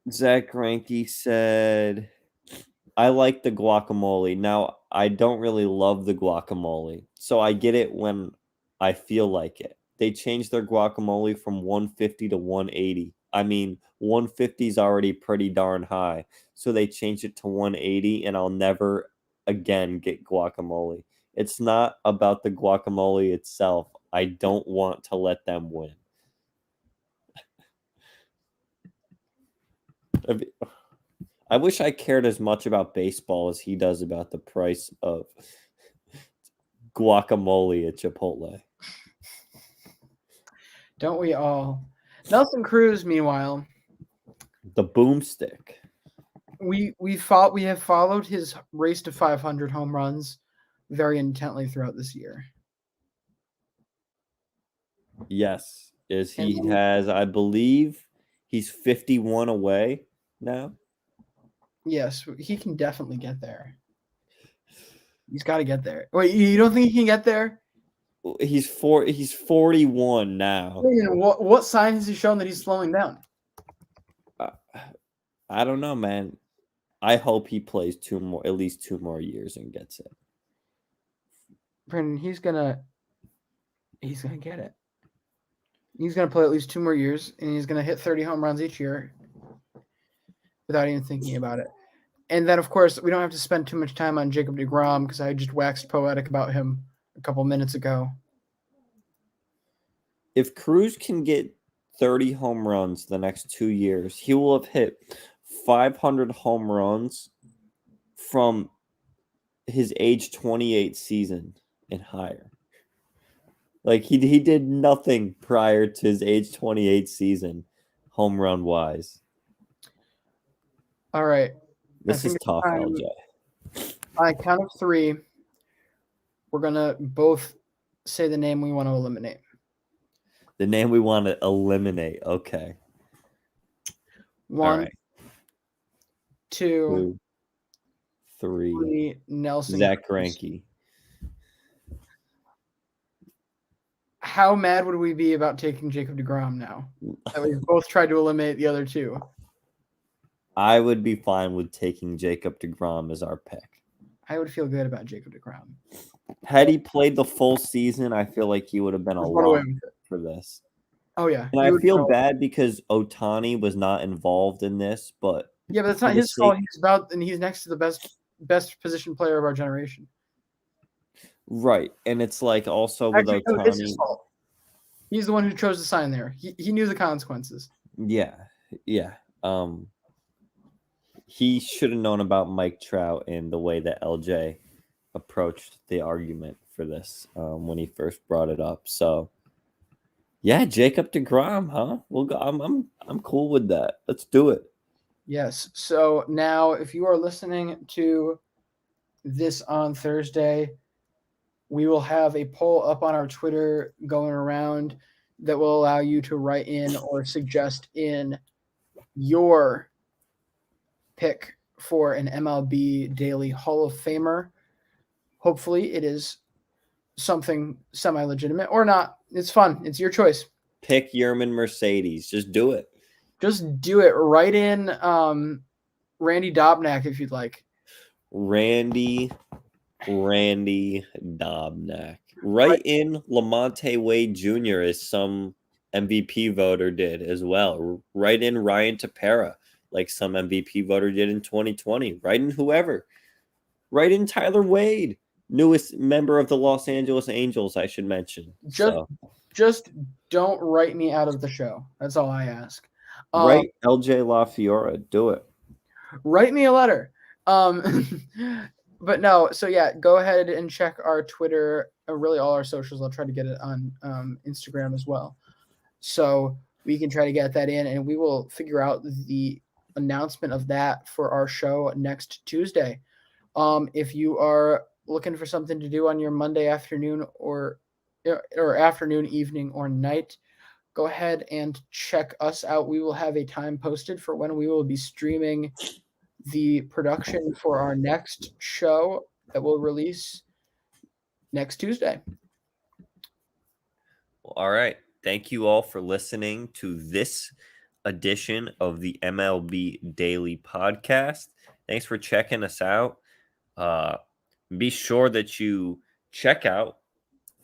S5: Zach Greinke said, "I like the guacamole. Now, I don't really love the guacamole, so I get it when I feel like it. They changed their guacamole from 150 to 180. I mean, 150 is already pretty darn high, so they changed it to 180, and I'll never again get guacamole. It's not about the guacamole itself. I don't want to let them win." I wish I cared as much about baseball as he does about the price of guacamole at Chipotle.
S1: Don't we all? Nelson Cruz, meanwhile,
S5: The boomstick.
S1: we have followed his race to 500 home runs very intently throughout this year.
S5: Yes, he has, I believe, he's 51 away now.
S1: Yes, he can definitely get there. He's got to get there. Wait, you don't think he can get there?
S5: He's 41 now.
S1: What sign has he shown that he's slowing down?
S5: I don't know, man. I hope he plays at least 2 more years and gets it.
S1: Brandon, he's gonna get it. He's gonna play at least 2 more years, and he's gonna hit 30 home runs each year without even thinking about it. And then, of course, we don't have to spend too much time on Jacob deGrom because I just waxed poetic about him a couple minutes ago.
S5: If Cruz can get 30 home runs the next 2 years, he will have hit 500 home runs from his age 28 season and higher. Like he did nothing prior to his age 28 season, home run wise.
S1: All right.
S5: This is tough, LJ.
S1: On count of 3, we're gonna both say the name we want to eliminate.
S5: The name we want to eliminate. Okay.
S1: 1,
S5: right.
S1: 2,
S5: 3.
S1: Nelson.
S5: Zach
S1: Cruz.
S5: Greinke.
S1: How mad would we be about taking Jacob deGrom now? That we've both tried to eliminate the other 2.
S5: I would be fine with taking Jacob deGrom as our pick.
S1: I would feel good about Jacob deGrom.
S5: Had he played the full season, I feel like he would have been a lot for this.
S1: Oh, yeah.
S5: And I feel bad because Ohtani was not involved in this, but
S1: yeah, but that's not his fault. He's next to the best position player of our generation.
S5: Right. And it's like also with Ohtani.
S1: No, it's his fault. He's the one who chose to sign there. He knew the consequences.
S5: Yeah. Yeah. He should have known about Mike Trout and the way that LJ approached the argument for this when he first brought it up. So yeah, Jacob deGrom, huh? We'll go. I'm cool with that. Let's do it.
S1: Yes. So now, if you are listening to this on Thursday, we will have a poll up on our Twitter going around that will allow you to write in or suggest in your pick for an MLB Daily Hall of Famer. Hopefully, it is something semi-legitimate or not. It's fun. It's your choice.
S5: Pick Yerman Mercedes. Just do it.
S1: Just do it. Write in Randy Dobnak if you'd like.
S5: Randy Dobnak. Write in Lamonte Wade Jr. as some MVP voter did as well. Write in Ryan Tepera like some MVP voter did in 2020. Write in whoever. Write in Tyler Wade, newest member of the Los Angeles Angels, I should mention.
S1: Just don't write me out of the show. That's all I ask.
S5: Write LJ LaFiora. Do it.
S1: Write me a letter. But no, so yeah, go ahead and check our Twitter, really all our socials. I'll try to get it on Instagram as well. So we can try to get that in, and we will figure out the announcement of that for our show next Tuesday. If you are looking for something to do on your Monday afternoon or afternoon, evening, or night, go ahead and check us out. We will have a time posted for when we will be streaming the production for our next show that will release next Tuesday.
S5: Well, all right. Thank you all for listening to this edition of the MLB Daily Podcast. Thanks for checking us out. Be sure that you check out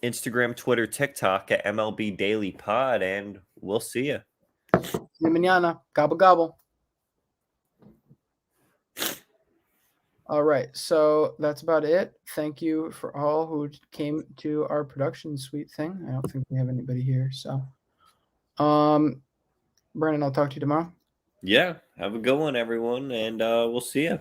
S5: Instagram, Twitter, TikTok at MLB Daily Pod, and we'll see you.
S1: Mañana. Gobble, gobble. All right, so that's about it. Thank you for all who came to our production suite thing. I don't think we have anybody here, so Brandon, I'll talk to you tomorrow.
S5: Yeah, have a good one, everyone, and we'll see you.